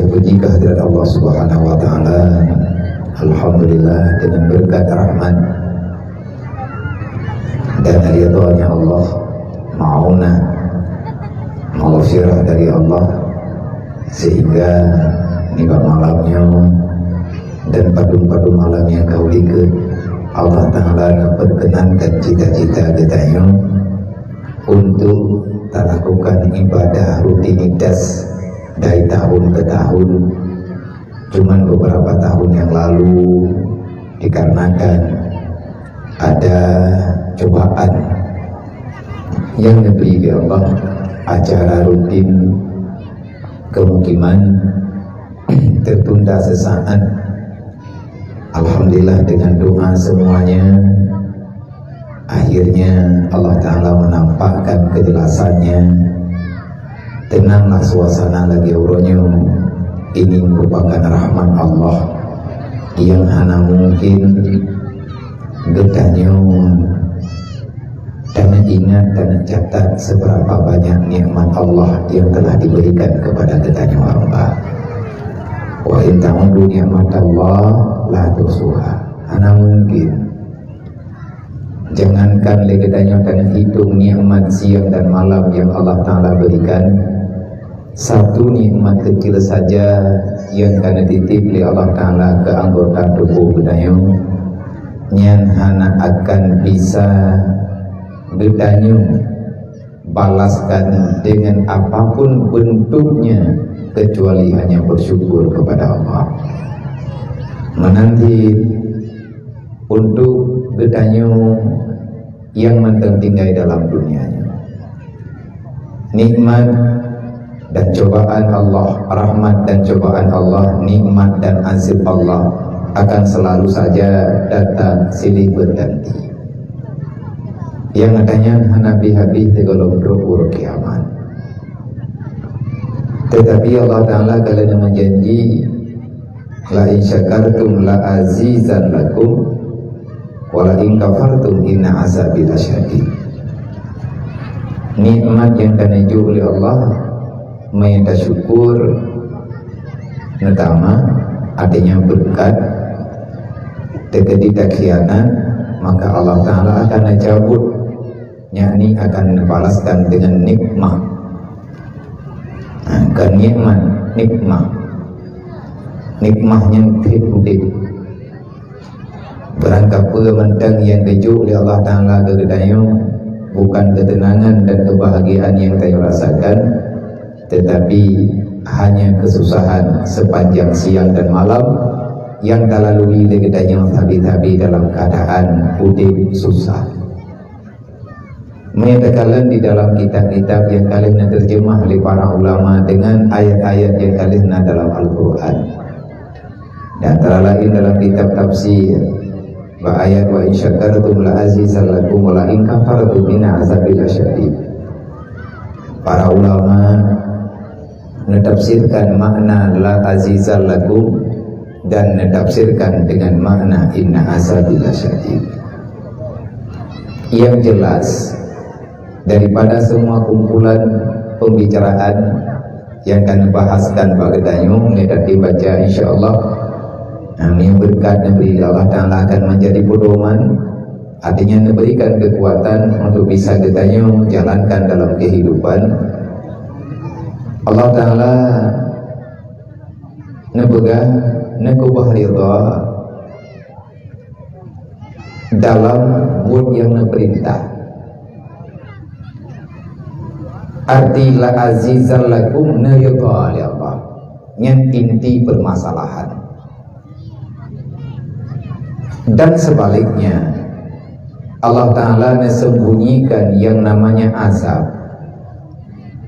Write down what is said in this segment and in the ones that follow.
Puji kehadirat Allah Subhanahu wa taala. Alhamdulillah, dengan berkat rahmat dan ridhonya Allah, maunah, maghfirah dari Allah, sehingga nibat malamnya dan padu-padu malamnya kaulikeun Allah taala berkenankan cita-cita kita untuk lakukan ibadah rutinitas dari tahun ke tahun. Cuman beberapa tahun yang lalu dikarenakan ada cobaan yang diberi Allah, acara rutin kemungkinan tertunda sesaat. Alhamdulillah, dengan doa semuanya akhirnya Allah Ta'ala menampakkan kejelasannya. Tenanglah suasana lagi uronya. Ini merupakan rahmat Allah yang hanya mungkin getahnya dan ingat dan catat seberapa banyak nikmat Allah yang telah diberikan kepada getahnya hamba. Wa in ta'udu ni'matallah la tuhsuha. Hanya mungkin. Jangankan legetanya dan hitung nikmat siang dan malam yang Allah Ta'ala berikan. Satu nikmat kecil saja yang karena dititip oleh Allah Ta'ala ke anggota tubuh bedanya, nyan hana akan bisa bedanya balaskan dengan apapun bentuknya kecuali hanya bersyukur kepada Allah. Menanti untuk bedanya yang mentinggai dalam dunianya, nikmat dan cobaan Allah, rahmat dan cobaan Allah, nikmat dan azab Allah akan selalu saja datang silih berganti. Yang adanya habis tegolong berubur kiamat. Tetapi Allah Ta'ala kalau menjanji, la in syakartum la azizan lakum wa la in kafartum inna azabi lasyadid. Nikmat yang dikanju oleh Allah minta syukur pertama adanya berkat tegedi khianat, maka Allah Ta'ala akan cabut, yakni akan membalaskan dengan nikmat. Kan nikmahnya hidup berangkat mentang yang keju oleh Allah Ta'ala kegedayo bukan ketenangan dan kebahagiaan yang saya rasakan, tetapi hanya kesusahan sepanjang siang dan malam yang tak lalui legetanya tabi-tabi dalam keadaan udip susah. Menyatakan di dalam kitab-kitab yang kalian terjemah oleh para ulama dengan ayat-ayat yang kalian dalam Al-Quran, dan antara lain dalam kitab tafsir ayat wa in syakartum la azizan lakum wa la in kafartum inna azabi lasyadid. Para ulama menafsirkan makna la azizan lakum dan menafsirkan dengan makna inna azabi lasyadid. Yang jelas daripada semua kumpulan pembicaraan yang akan dibahaskan pada dayung yang dibaca insyaallah, yang berkat Nabi Allah Ta'ala akan menjadi pedoman, artinya memberikan kekuatan untuk bisa kita jalankan dalam kehidupan. Allah Ta'ala nebegah nekubah ridha dalam buat yang perintah. Arti la azizal lakum ridha ya Allah, yang inti permasalahan. Dan sebaliknya, Allah Ta'ala nesembunyikan yang namanya azab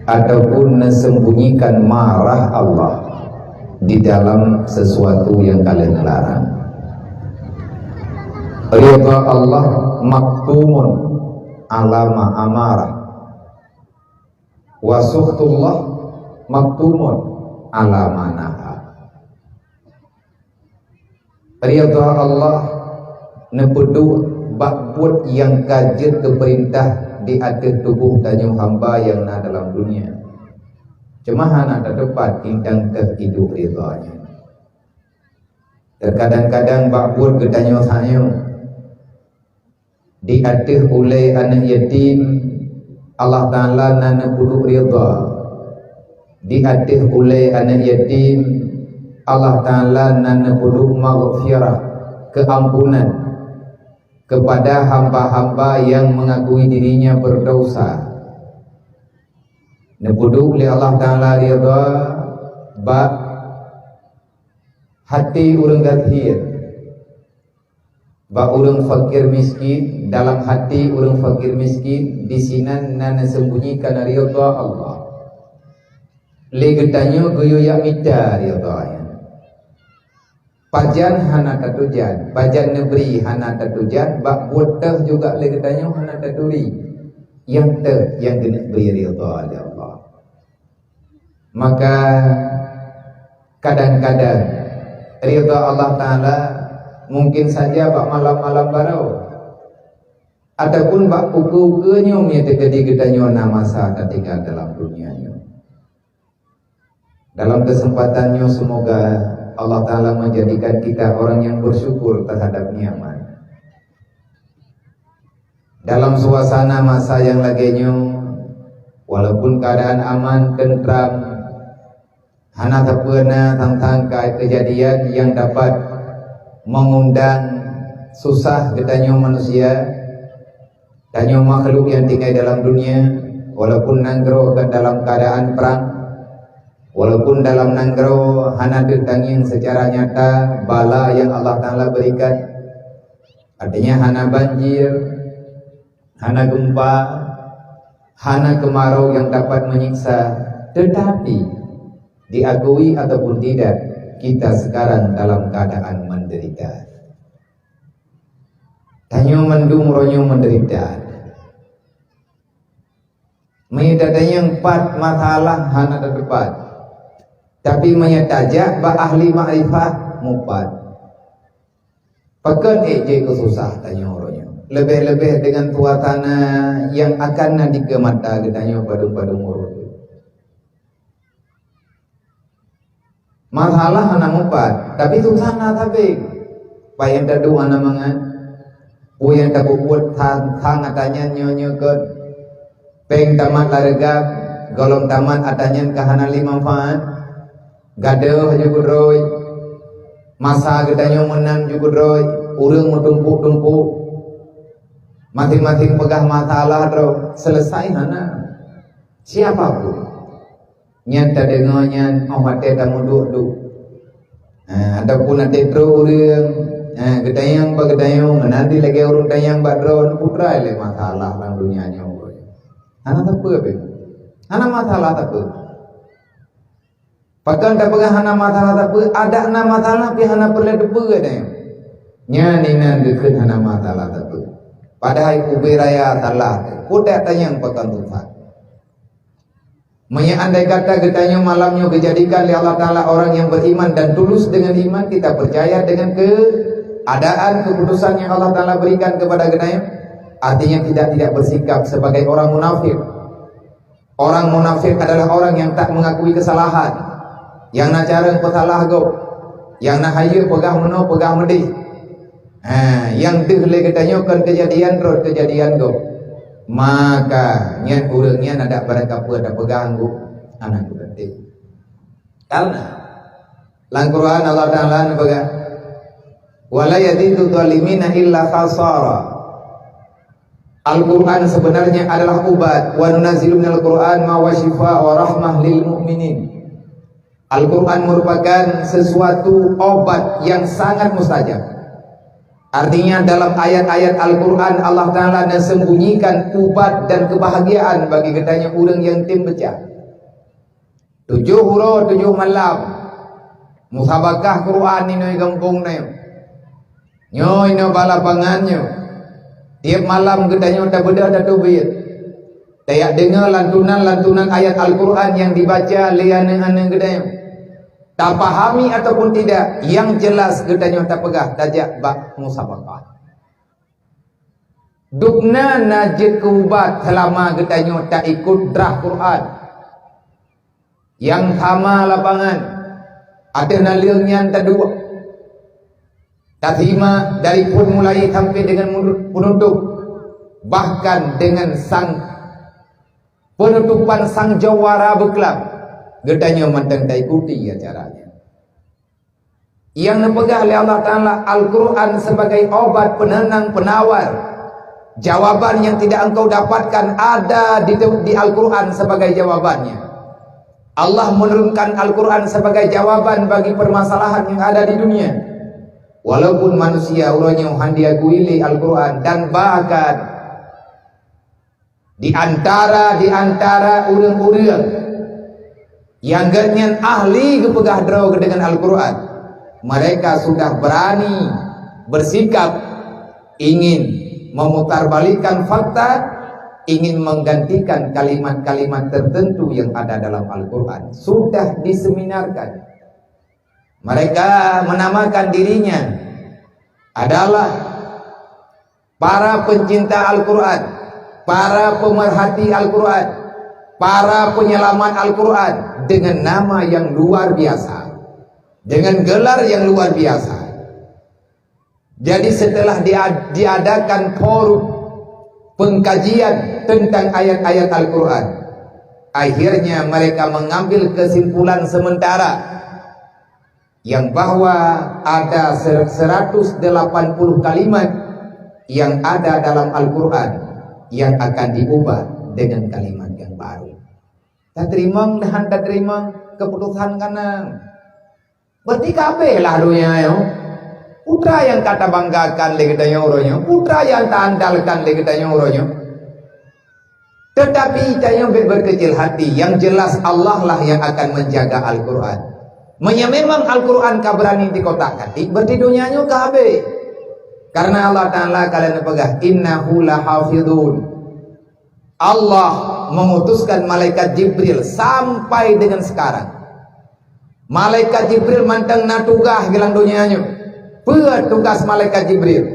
ataupun nesembunyikan marah Allah di dalam sesuatu yang kalian larang. Ridha Allah maktumun alama amarah, wa sukhtullah maktumun alama naha. Ridha Allah nepedu bakbut yang kajet ke perintah di atas tubuh tanya hamba yang na dalam dunia. Cuma hana terdapat indang terhidup ridhanya. Terkadang-kadang bakbur gedanyo sayo diaduh oleh anak yatim, Allah Ta'ala nana puduk ridha. Diaduh oleh anak yatim, Allah Ta'ala nana puduk maghfirah, keampunan kepada hamba-hamba yang mengakui dirinya berdosa. Nepuduk oleh Allah Ta'ala ridha bak hati urang gathir, bak urang fakir miskin, dalam hati urang fakir miskin di sinan nana sembunyikan ridha Allah. Legetanyo goyo yak mita ridha. Pajan hana tatujan, pajan negeri hana tatujan, bak buatah juga legetanyo hana taturi. Yang yang kena beri ridha Allah. Maka kadang-kadang ridha Allah Ta'ala mungkin saja bak malam-malam barau, ataupun bak uku-ukunya miete kedi-kedanyo namasa ketika dalam dunianya. Dalam kesempatannya semoga Allah Ta'ala menjadikan kita orang yang bersyukur terhadap nikmat. Dalam suasana masa yang laginya, walaupun keadaan aman, tentram, hana tak pernah tentang kejadian yang dapat mengundang susah kedanyo manusia, danyo makhluk yang tinggal dalam dunia, walaupun nanggro dalam keadaan perang, walaupun dalam nanggro hana ditanging secara nyata bala yang Allah Ta'ala berikan, artinya hana banjir, hana gempa, hana kemarau yang dapat menyiksa, tetapi diakui ataupun tidak, kita sekarang dalam keadaan menderita. Tanyo mendung ronyo menderita. Menyedadanya 4 masalah hana terdepan, tapi menyetajak ba ahli ma'rifah mupat. Pekan eje kesusah tanyo ronyo. Lebih-lebih dengan tuatana yang akan dikemata tanyo padung-padung urut. Masalah anak mupat, tapi susah na tapi payang dadu anak mangan, puyang tak buat tang atanya nyonya ke peng tamat larga, golong tamat atanya kahana 5 manfaat, gaduh juga roy, masa gedanya menang juga roy, urang tumpuk-tumpuk, masing-masing pegah masalah roy, selesai hana siapapun. Nyata dengannya awak tidak muduk-duk. Ataupun nanti terus orang gedayang bagedayang nanti lagi orang dayang badron putra le masalah dalam dunianya. Anak tak apa, anak masalah tak apa. Pakai tak pegang anak masalah tak apa. Ada anak masalah pi anak perlu depe dayang. Nya nina deket anak masalah tak apa. Padahal kubir raya salah. Kuda tayang pakai tuhan. Andai kata getanya malamnya kejadikan oleh Allah Ta'ala orang yang beriman dan tulus dengan iman, kita percaya dengan keadaan keputusan yang Allah Ta'ala berikan kepada getanya, artinya tidak bersikap sebagai orang munafik. Orang munafik adalah orang yang tak mengakui kesalahan, yang nak cara pesalah go, yang nak hayu pegah meno pegah medih, yang dihle getanya kan kejadian terus kejadian go. Maka niat urangnya ada barangkali ada peganggu anak berarti. Karena Al-Quran Allah Ta'ala nabaga wala yazidu zalimina illa khasara. Al-Quran sebenarnya adalah obat. Wa nunazzilu minal Quran ma wa shifa wa rahmah lil mu'minin. Al-Quran merupakan sesuatu obat yang sangat mustajab. Artinya dalam ayat-ayat Al-Quran Allah Ta'ala sembunyikan ubat dan kebahagiaan bagi gedanya orang yang tim baca. 7 huruf 7 malam musabakah Quran ini gangkung na nyoy no balapangannya tiap malam gedanya tak beda ada tubir tayak dengar lantunan ayat Al-Quran yang dibaca lian-lian gedanya. Tak pahami ataupun tidak, yang jelas gedanya tak pegah dajak bak musabakah. Dukna najid keubat selama gedanya tak ikut drah Quran. yang sama lapangan ada naliangnya terdua tathima dari pun mulai sampai dengan penutup, bahkan dengan sang penutupan sang jawara bekelap gedanya mantang tak ikuti acaranya. Yang nepegah oleh Allah Ta'ala Al-Quran sebagai obat penenang penawar. Jawaban yang tidak engkau dapatkan ada di Al-Quran sebagai jawabannya. Allah menurunkan Al-Quran sebagai jawaban bagi permasalahan yang ada di dunia. Walaupun manusia uranya handia kuili Al-Quran, dan bahkan di antara urang-urang yang ganyan ahli kepegah draw dengan Al-Quran, mereka sudah berani bersikap ingin memutarbalikkan fakta, ingin menggantikan kalimat-kalimat tertentu yang ada dalam Al-Quran. Sudah diseminarkan. Mereka menamakan dirinya adalah para pencinta Al-Quran, para pemerhati Al-Quran, para penyelamat Al-Quran, dengan nama yang luar biasa, dengan gelar yang luar biasa. Jadi setelah diadakan forum pengkajian tentang ayat-ayat Al-Quran, akhirnya mereka mengambil kesimpulan sementara yang bahwa ada 180 kalimat yang ada dalam Al-Quran yang akan diubah dengan kalimat yang baru. Tak terima dan tak terima keputusan kanan. Berarti kabeh lah dunia yo. Putra yang kata banggakan lagi katanya orangnya, putra yang tak andalkan lagi katanya orangnya. Tetapi saya berkecil hati, yang jelas Allah lah yang akan menjaga Al-Quran. Memang Al-Quran kabrani di kotak katik, berarti dunianya kabeh. Karena Allah Ta'ala kalian pegah, innahu lahafidun. Allah memutuskan malaikat Jibril sampai dengan sekarang. Malaikat Jibril mantang natugah gelang dunianya. Tugas malaikat Jibril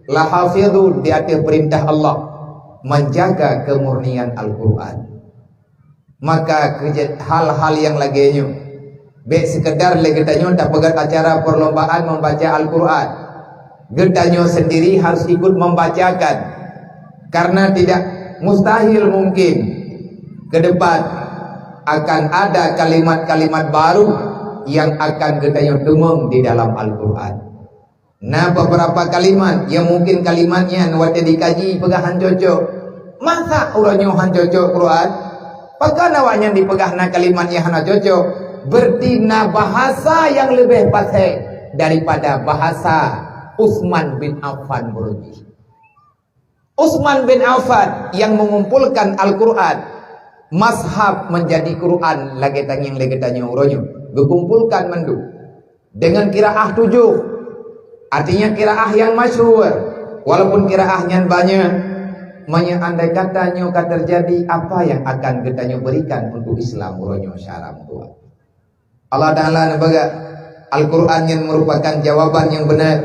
lahafidun, di atas perintah Allah menjaga kemurnian Al-Quran. Maka hal-hal yang laginya sekedar lagi tanyo tak pegat acara perlombaan membaca Al-Quran, getanyo sendiri harus ikut membacakan, karena tidak mustahil mungkin ke depan akan ada kalimat-kalimat baru yang akan getanyo demeng di dalam Al-Quran. Nah, beberapa kalimat yang mungkin kalimatnya nuwate dikaji pegahan cocok. Masa urangnya han cocok Quran? Pakai nawanya dipegahna kalimatnya hana cocok. Berarti bahasa yang lebih fasih daripada bahasa Utsman bin Affan berarti. Utsman bin Affan yang mengumpulkan Al-Quran, mazhab menjadi Quran lagi tanya urangnya. Dikumpulkan mendu dengan qiraah 7. Artinya qiraah yang masyhur, walaupun qiraahnya banyak. Andai katanya terjadi, apa yang akan kita berikan untuk Islam uronyo syaram tua. Allah Ta'ala nabaga Al-Quran yang merupakan jawaban yang benar.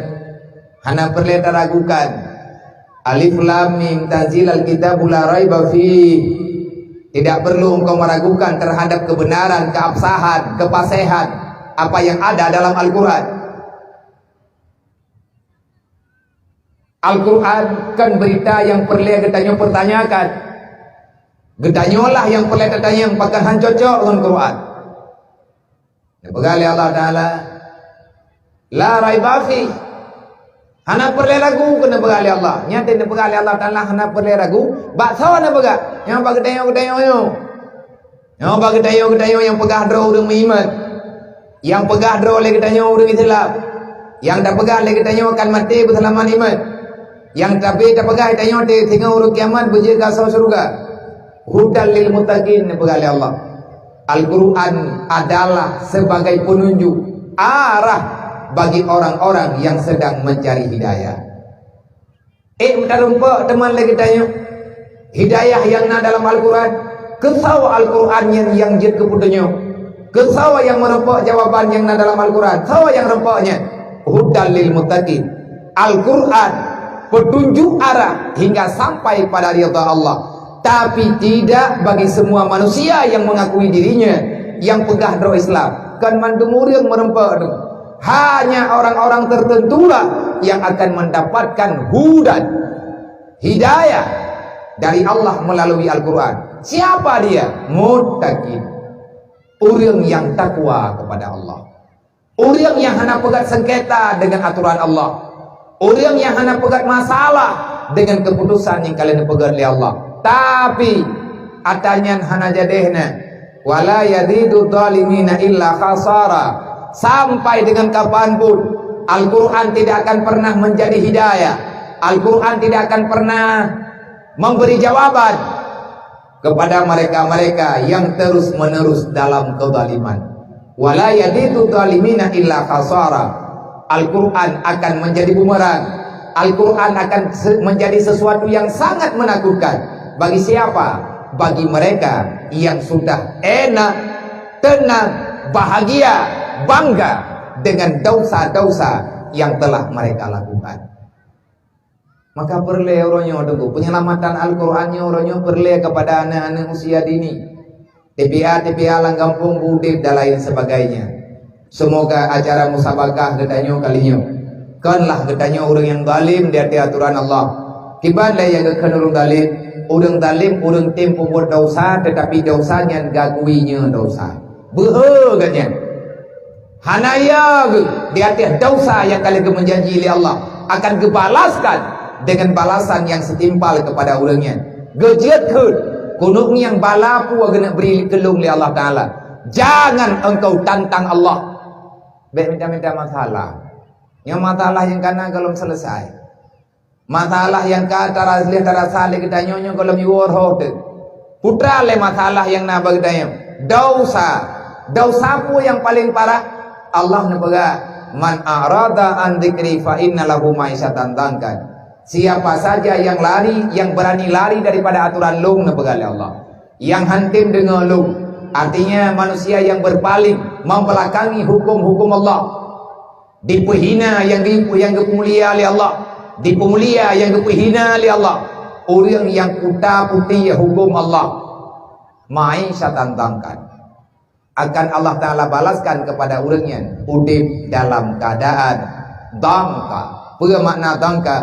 Hana perlu ragukan. Alif Lam Mim tanzilal kitabul la raiba fi. Tidak perlu engkau meragukan terhadap kebenaran, keabsahan, kepasihan apa yang ada dalam Al-Quran. Al-Quran kan berita yang perlu kita pertanyakan. Getanyolah yang perlu kita yang pakai cocok dengan Quran. Begali Allah Ta'ala la raiba fi. Hana perlu ragu kena begali Allah. Nyata ni begali Allah Ta'ala hana perlu ragu. Bakso na bega. Yang bagi dayo. Yang bagi dayo yang pegah draw urang iman. Yang pegah draw lagi dayo urang Islam. Yang dah pegah lagi dayo akan mati bersalaman iman. Yang tapi tak pegang tanya tinggal urut kiamat berjaga sama surga. Hudal lil muttaqin pegali Allah. Al-Quran adalah sebagai penunjuk arah bagi orang-orang yang sedang mencari hidayah. Minta rumpak teman lagi tanya hidayah yang ada dalam Al-Quran. Kesau Al-Quran yang jid keputunya. Kesau yang merempak jawaban yang ada dalam Al-Quran. Kesau yang rempaknya. Hudal lil muttaqin. Al-Quran petunjuk arah hingga sampai pada ridha Allah, tapi tidak bagi semua manusia yang mengakui dirinya yang pegah dro Islam. Kan mandumurian merempak. Hanya orang-orang tertentulah yang akan mendapatkan hudan, hidayah dari Allah melalui Al-Quran. Siapa dia? Muttaqin. Orang yang takwa kepada Allah. Orang yang hendak pegat sengketa dengan aturan Allah. Orang yang hendak pegat masalah dengan keputusan yang kalian pegat oleh Allah. Tapi atanyan hana jadehna wala yadidu dhalimina illa khasara. Sampai dengan kapanpun Al-Quran tidak akan pernah menjadi hidayah. Al-Quran tidak akan pernah memberi jawaban kepada mereka-mereka yang terus-menerus dalam kezaliman. Wala yadidu dhalimina illa khasara. Al-Quran akan menjadi bumerang. Al-Quran akan menjadi sesuatu yang sangat menakutkan. Bagi siapa? Bagi mereka yang sudah enak, tenang, bahagia, bangga dengan dosa-dosa yang telah mereka lakukan. Maka perlu orangnya tunggu penyelamatan Al-Qurannya orangnya perlu kepada anak-anak usia dini. TPA langgampung budip dan lain sebagainya. Semoga acara musabakah getanyo kalinya. Kanlah getanyo orang yang zalim di hati aturan Allah. Kibanlah yang gekan orang zalim, orang tempo buat dosa tetapi dosanya gaguinya dosa. Behegatnya. Hanaya di atas dosa yang kalian menjanji oleh Allah akan kebalaskan dengan balasan yang setimpal kepada orangnya. Gejetkeun kunung yang balapu akan beri kelung oleh Allah Ta'ala. Jangan engkau tantang Allah. Baik minta-minta masalah. Yang masalah yang kana kalau selesai. Masalah yang kata salih kita nyonya kalau miwar hote. Putra le masalah yang nabag dayam. Dosa pun yang paling parah. Allah nabaga man arada an dzikri fa inna lahu ma'isyatan dangkan. Siapa saja yang berani lari daripada aturan lung nabaga Allah. Yang hantim dengan lung, artinya manusia yang berpaling membelakangi hukum-hukum Allah. Dipehina yang dipemulia oleh Allah, dipemulia yang dipehina oleh Allah. Orang yang putih hukum Allah, ma'isyatan dangkan. Akan Allah Ta'ala balaskan kepada orangnya udip dalam keadaan dangka. Apa makna dangka?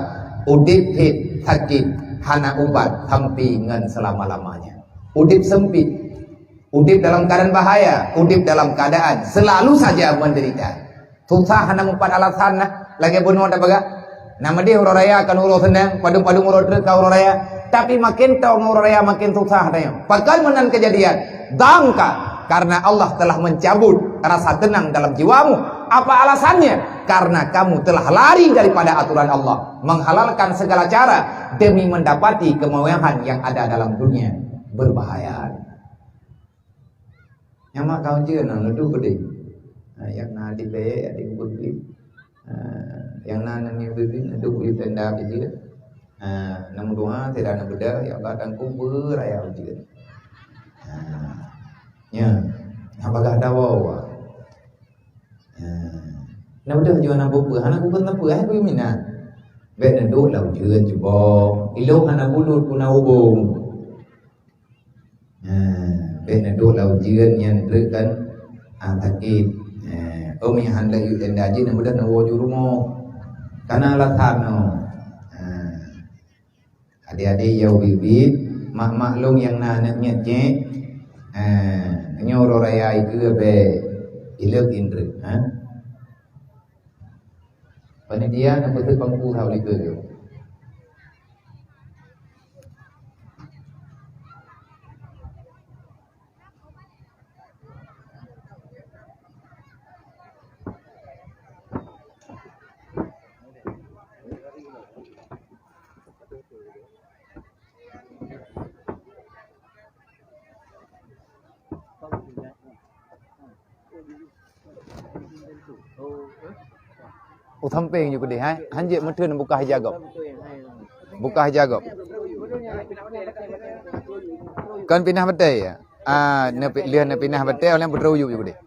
Udip hit sakit hana ubat tampi ngan selama-lamanya. Udip sempit, udip dalam keadaan bahaya, udip dalam keadaan selalu saja menderita. Susah hana empat alasan lagi bunuh ada baga. Nama dia urang raya kan urang senang, padung-padung urang truk ka urang raya. Tapi makin tahu urang raya makin susah tanya. Pakal menan kejadian dangka. Karena Allah telah mencabut rasa tenang dalam jiwamu. Apa alasannya? Karena kamu telah lari daripada aturan Allah, menghalalkan segala cara demi mendapati kemewahan yang ada dalam dunia. Berbahaya. Nyamak kau je nang nuduh gede. Yang na di be ada beli. Yang na nang beli nuduh beli tenda je. Namun doa tidak nak beda ya Allah dan kubur raya je. Ya, apakah ada wawa? Nah udah jual nak buku, anak buku nak buku, aku minat. Bek duduk lau jual jubong, ilu anak bulut puna ubung. Bek duduk lau jual yang terkan sakit. Yang hendak you tenda aja, nak mudah nak wujud rumah. Karena lathan no. Adik-adik yang bibit, mak long yang nak nyet. Nyoro raya itu be ilok indri, panitia nak betul pangku hal itu. Uthamping juga deh, hanjek menteri buka hijab. Buka hijab. Kan pindah betai ya? Lihat pindah betai orang berterujuk juga deh.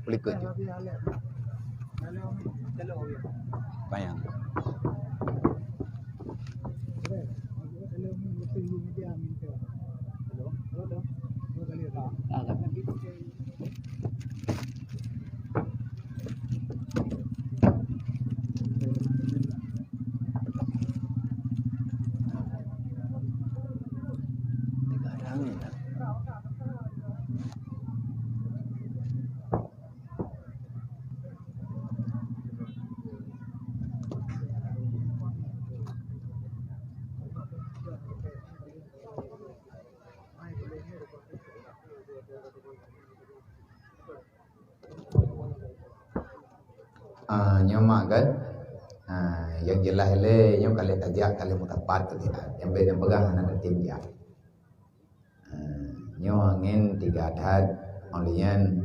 Pelikut je. Bayang. Nyomak kan yang jelas le nyo kali tajak kali mutapat tu dia yang beda pegang anak tim dia nyo angin 3 adat olian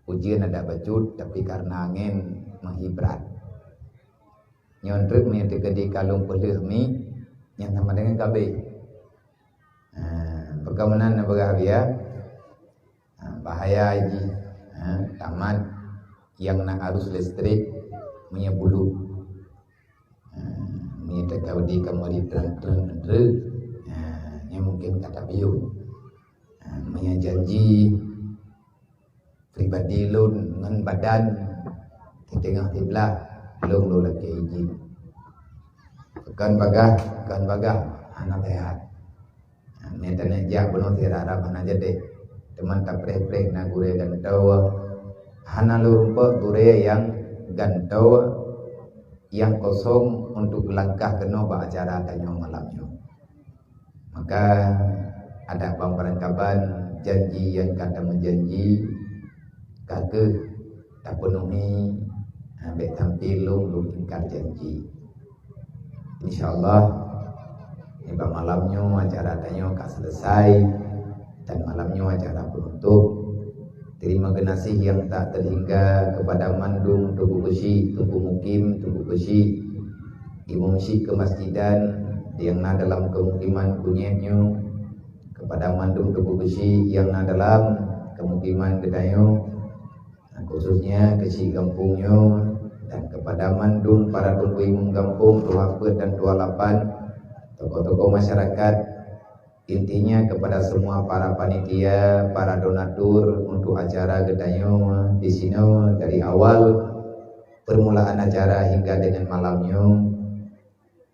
ujian ada bacut tapi karena angin menghibrat nyondruk mi tegedi kalung pelih mi yang sama dengan KB perkemanan berhabia bahaya ini tamat yang nak arus listrik punya bulu ni tak di kamari terang yang mungkin kata biu punya janji pribadi lun dengan badan di tengah tiblah lun lu lagi izin kan bagah anak sehat ni tanah jak benar tiara mana jadi teman tak preh-preh nak gure dan tahu hana lupa gure yang gantau yang kosong untuk langkah kena acara tanyo malamnya. Maka ada pemberangkapan janji yang kata menjanji kageh tak penuhi ambek tampil lu ingkar janji. Insyaallah ini malamnya acara tanyo kak selesai dan malamnya acara penutup. Terima kasih yang tak terhingga kepada mandung Tugu Besi, Tugu Mukim, Tugu Besi, Ibu Masjid Kemasjidan yang na dalam kemukiman punyanya, kepada mandung Tugu Besi yang na dalam kemukiman Gedayo, khususnya kesi kampungnya, dan kepada mandung para tunggu imum kampung, Tua Pet dan Tua Lapan, tokoh-tokoh masyarakat. Intinya kepada semua para panitia, para donatur untuk acara Gedayo di sini dari awal permulaan acara hingga dengan malamnya,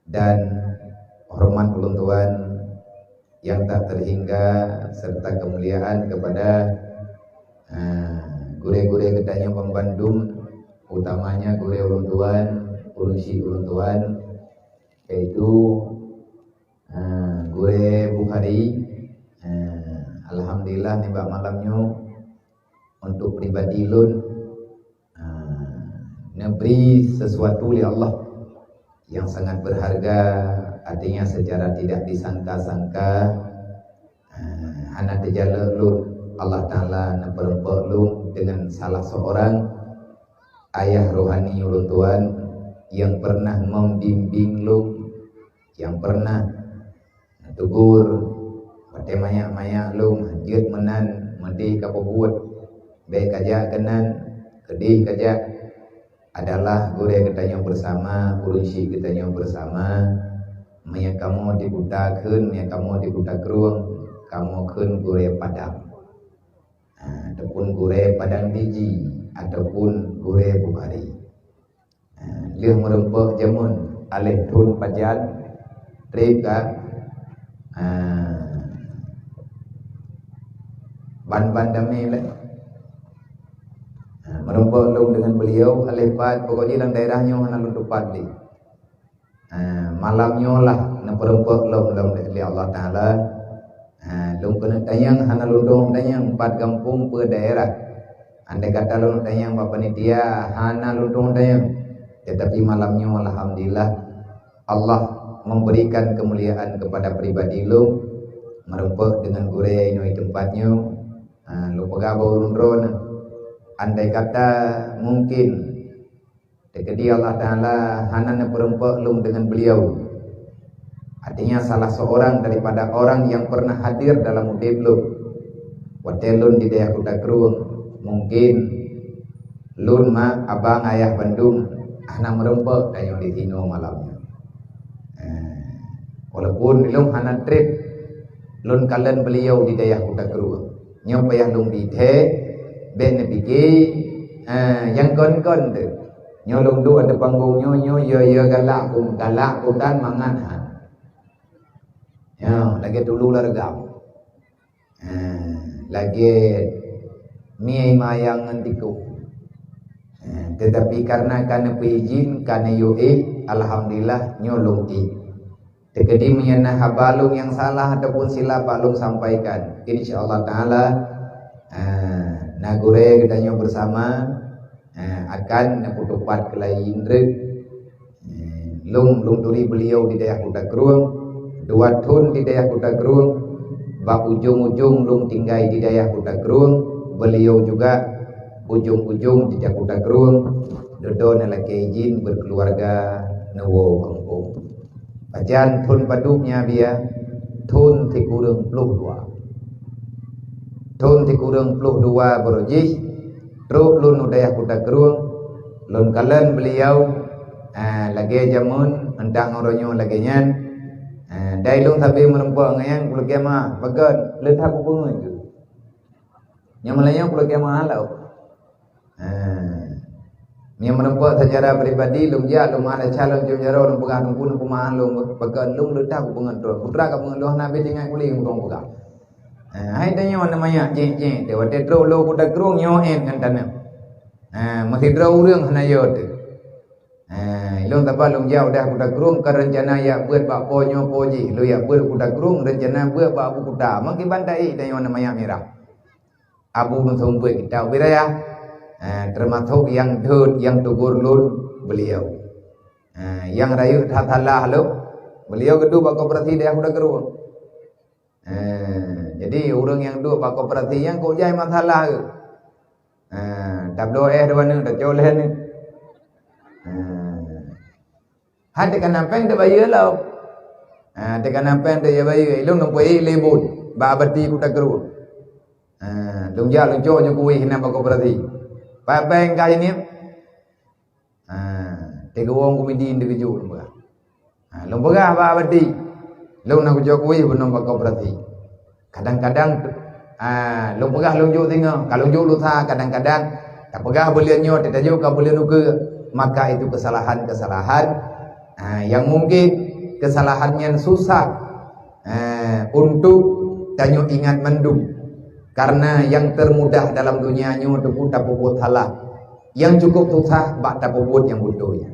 dan hormat ulun yang tak terhingga serta kemuliaan kepada gure-gure Gedayo Pembandung, utamanya gure ulun urusi ulun yaitu gue Bukhari. Alhamdulillah nih mbak malamnya untuk pribadi lun neberi sesuatu oleh Allah yang sangat berharga, artinya secara tidak disangka-sangka hana terjala lun Allah Ta'ala nemperempok lun dengan salah seorang ayah rohani ulun tuan yang pernah membimbing lun, yang pernah tugur pate mayak-mayak lu hanjut menan medi kapobuat baik aja kenan kedih kaja adalah gure ketanya bersama urusi ketanya bersama maya kamu dibutakeun ya kamu dibutakruang kamu keun gure padang ataupun gure padang biji ataupun gure Bukhari lieu merempok jamun alih tun pajan trika ban-ban damai lah merumpok lung dengan beliau alepat pokoknya dalam daerahnya hana lung tepat di malamnya lah na perumpok lung oleh Allah Ta'ala lung kena tayang hana lung tayang 4 kampung per daerah andai kata lung tayang bapa panitia hana lung tayang tetapi malamnya alhamdulillah Allah memberikan kemuliaan kepada pribadi lu merumpok dengan gure inoi tempatnya lu pegabau urun andai kata mungkin Jadi Allah Ta'ala hanana perempuan lum dengan beliau. Artinya salah seorang daripada orang yang pernah hadir dalam udib lum. Watelun di daerah Kuta Keruang. Mungkin lun ma abang ayah Bandung anak merempak dan yang di sini malamnya. Walaupun lum hana trip lun kalian beliau di daerah Kuta Keruang. Nyo payah lum di the ben bigi yang kon-kon tu. Nyo lum du ada panggung nyo ya galak pun dan mangan ha. Ya, lagi dulu largam. Lagi miai mayang ngantiku. Tetapi karena izin karena yui alhamdulillah nyolong i. Tekedi menyana habalung yang salah ataupun silap balung sampaikan. Insyaallah taala nagure kita nyo bersama akan naputupat kelai indrek lung turi beliau di daerah Kuta Keruang, dua tun di daerah Kuta Keruang, bak ujung-ujung lung tinggal di daerah Kuta Keruang, beliau juga ujung-ujung di daerah Kuta Keruang, dodo nalake izin berkeluarga nawo kampung. Bacaan tun paduknya dia tun tikurung pluh dua. Tun tikurung pluh dua berojih. Truk lun udaya Kuta Keruang, lun kalen beliau lagi jamun entang oronyo lagi nyan. Dai lun tapi merempuak ngayang kulo kiamah bagan leuh aku bungeun tu. Nya malanya kulo kiamah halau. Nya merempuak secara pribadi lum ja lum ada calon jom jaro lum pegang pun kumahan lum bagan lum leuh aku bungeun tu. Putra ka bungeun loh nabi dengan kuling urang pegang. Hai tanya namanya jeng dewa tetro lo Kuta Keruang nyo en kan tanam. Masih dra urang hanayo tu. Long tapa long jauh dah Kuta Keruang ke rencana ya buat bak ponyo poji. Lo ya buat Kuta Keruang rencana buat bak Abu Kuta. Makin bandai tanya namanya merah. Abu mensumpah kita wiraya. Termasuk yang dud yang tugur lun beliau. Yang rayu tatalah lo. Beliau kedua bak koperasi dia Kuta Keruang. Jadi orang yang duk pak koperasi yang kau jai masalah ke. Tablo dua ni dah jauh ni. Hati kan nampeng dah bayar lau. Hati kan nampeng dah bayar. Ilung nampai lebut. Babati Kuta Keruang. Lung jah lung cok nyukui hina pak koperasi. Papeng kah ini. Tiga orang komedi individu lung berah. Lung berah babati. Lung nak cok kui pun nampak koperasi. Kadang-kadang lu pegah lu juk tengok, kalau juk lu tha kadang-kadang tak pegah beliannya tidak juk ka belian ke, maka itu kesalahan-kesalahan yang mungkin kesalahannya susah untuk tanyo ingat mendung. Karena yang termudah dalam dunianya untuk tak puput salah. Yang cukup susah bak tak puput yang bodohnya.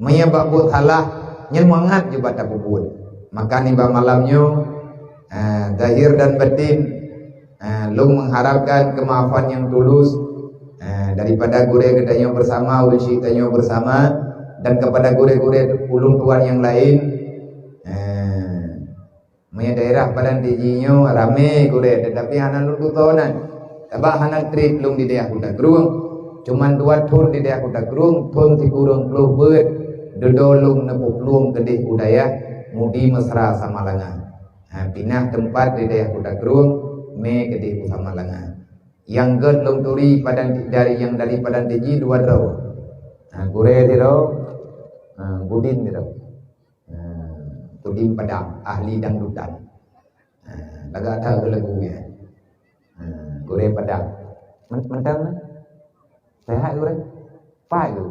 Maya bak puput salah nyen mangat juga tak puput. Maka ni malamnya zahir dan batin lung mengharapkan kemaafan yang tulus daripada gure kedanyo bersama urusi tanyo bersama dan kepada gure-gure ulung tuan yang lain. Maya daerah padan dijinyo rame gure tetapi hanan lung tutonan tabah hanan trip lung di daerah Kuta Keruang cuman dua tun di daerah Kuta Keruang tun tikurung pluh beut dodolung nepuk lung kedih budaya mudi mesra sama langan. Pinah tempat di daerah Kuta Keruang me kedih sama langan. Yang ged lung turi padan dari yang dari padan tiji dua draw. Gure diro Budin diro. Budin Padang ahli dangdutan. Laga tahu lagunya. Gure Padang. Mentang sehat gure. Pai tu.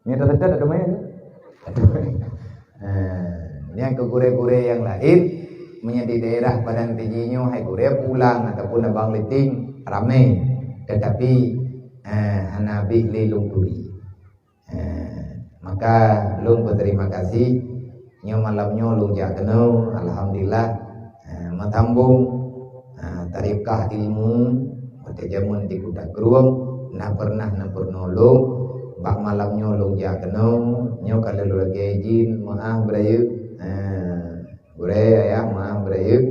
Ni terdekat ada main. Yang ke gure-gure yang lain menjadi daerah Padang Tijinyo hai gure pulang ataupun abang leting ramai tetapi hanabi lelung turi. Maka lung berterima kasih nyo malamnya lung jakeno alhamdulillah matambung tarikah ilmu pada zaman di Kuta Keruang na pernah nolong bak malamnya lung jakeno nyo kalau lu lagi izin maaf berayu gure ayah maaf berayu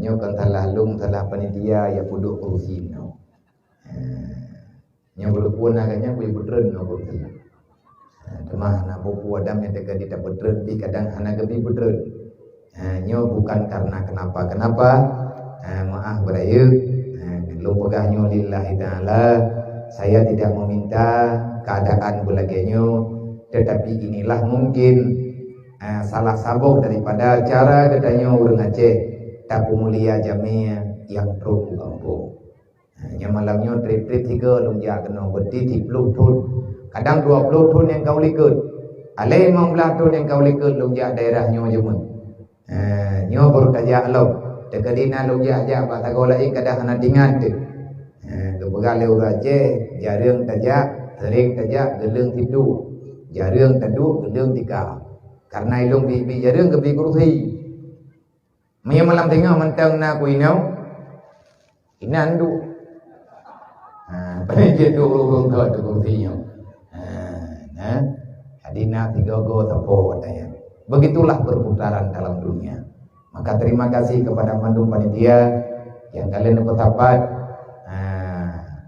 nyo kan telah lung telah panitia ya puduk urusin nyo belum berpuan agaknya boleh berdren no berarti. Demah nak berpuan adam yang dekat tidak berdren, tapi kadang anak gebi berdren. Nyo bukan karena kenapa. Maaf beraya. Belum pegahnya lillahi ta'ala. Saya tidak meminta keadaan belaganya, tetapi inilah mungkin salah sabuk daripada cara katanya orang Aceh tapu mulia jamiah yang teruk kampung. Yang malamnya trip-trip 3 lungjak kena berti 10 tun. Kadang 20 tun yang kau likut. Alai 15 tun yang kau likut lungjak daerahnya jemun. Nyo baru tajak lo. Dekalina lungjak aja pak tago lai kadang anak dingan tu. Kebegal orang Aceh jarang tajak, sering tajak geleng tidur. Jarang tidur geleng tikar. Karena ilung bibi jarang kebi kursi. Maya malam tengah mentang na kuinau. Inan du. Pengen tu urung kau tu kursinya. Hadina 3 go tapo katanya. Begitulah perputaran dalam dunia. Maka terima kasih kepada mandum panitia yang kalian bertapat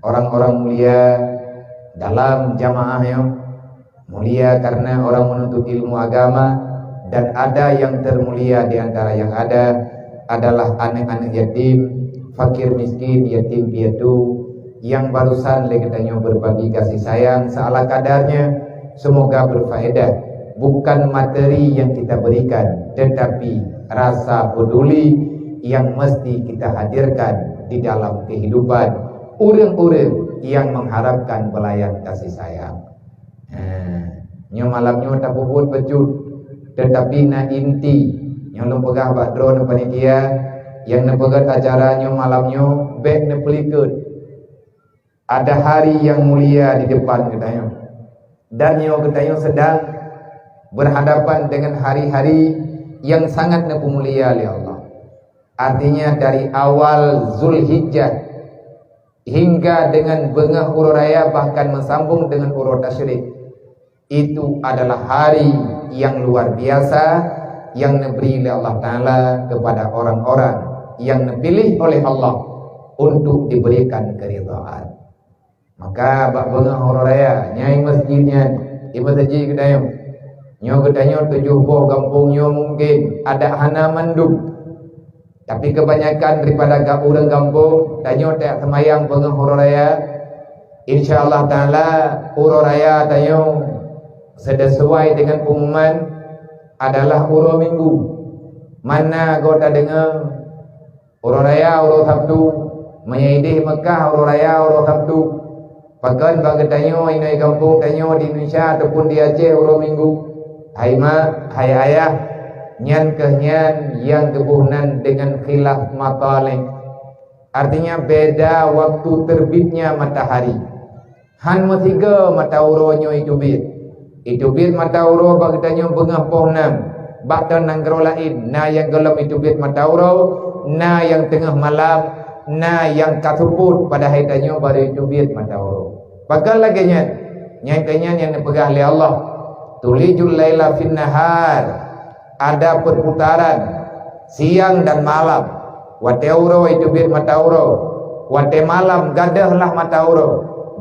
orang-orang mulia dalam jamaahnya, mulia karena orang menuntut ilmu agama, dan ada yang termulia di antara yang ada adalah anak-anak yatim, fakir miskin, yatim piatu yang barusan legetanya berbagi kasih sayang seala kadarnya. Semoga berfaedah. Bukan materi yang kita berikan, tetapi rasa peduli yang mesti kita hadirkan di dalam kehidupan orang-orang yang mengharapkan belayan kasih sayang. Nyo malamnya tak puput bejut, tetapi na inti yang lempegah bakdro na panitia yang nepegat acaranya malamnya bek nepelikut. Ada hari yang mulia di depan katanya, dan nyo katanya sedang berhadapan dengan hari-hari yang sangat mulia oleh Allah. Artinya dari awal Zulhijjah hingga dengan bengah Uro Raya, bahkan mensambung dengan Uro Tasyrik, itu adalah hari yang luar biasa yang diberi oleh Allah Ta'ala kepada orang-orang yang dipilih oleh Allah untuk diberikan keridhaan. Maka bak bengah Uro Raya nyai masjidnya ibu haji kedayang nyo katanya 7 buah kampungnya mungkin ada hana mandum, tapi kebanyakan daripada orang kampung tanya tak semayang bengah Uro Raya. InsyaAllah Ta'ala Uro Raya tanya sesuai dengan pengumuman adalah Uro Minggu. Mana kau tak dengar Uro Raya Uro Sabtu, menyaidih Mekah Uro Raya Uro Sabtu. Bahkan bagi tanya inai kampung tanya di Indonesia ataupun di Aceh Uro Minggu. Hai mak, hai ayah, nyan kenyan yang kebunan dengan khilaf matalik. Artinya beda waktu terbitnya matahari. Han matiga mata uronyo itu bit. Itu bit mata uro bagdanya bengah pohnam. Baktan nanggro lain, na yang gelap itu bit mata uro, na yang tengah malam, na yang katuput pada haitannya baru itu bit mata uro. Bakal lagi nyan kenyan yang dipegah oleh Allah. Tulijul laila fin nahar, ada perputaran siang dan malam. Wate uro itu bir mata uro, wate malam gadahlah mata uro,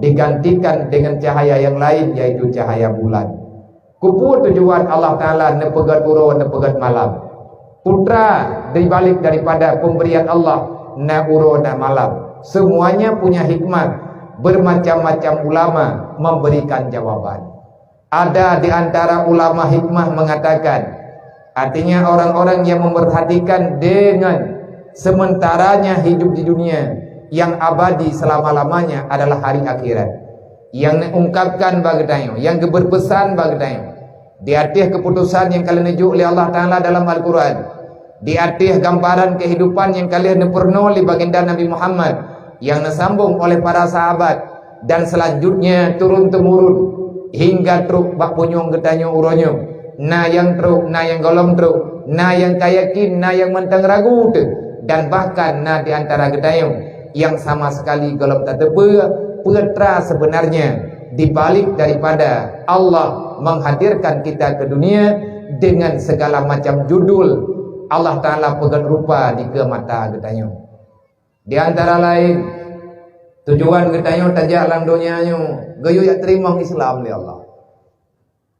digantikan dengan cahaya yang lain yaitu cahaya bulan. Kupu tujuan Allah Ta'ala nepegat uro nepegat malam. Putra dibalik daripada pemberian Allah na uro na malam. Semuanya punya hikmah. Bermacam-macam ulama memberikan jawaban. Ada di antara ulama hikmah mengatakan, artinya orang-orang yang memperhatikan dengan sementaranya hidup di dunia, yang abadi selama-lamanya adalah hari akhirat. Yang mengungkapkan bagainya, yang berpesan bagainya, di atas keputusan yang kalian ujuk oleh Allah Ta'ala dalam Al-Quran, di atas gambaran kehidupan yang kalian pernah oleh baginda Nabi Muhammad, yang disambung oleh para sahabat, dan selanjutnya turun-temurun hingga truk bak punyong getanya uronyo, na yang truk, na yang golong truk, na yang kayakin, na yang mentang ragu tu, dan bahkan na di antara getayong yang sama sekali golong tak teba. Putra sebenarnya dibalik daripada Allah menghadirkan kita ke dunia dengan segala macam judul, Allah Ta'ala pegang rupa di ke mata getayong. Di antara lain Tujuan katanya tajak lang dunia nyo gayo ya terima Islam li Allah.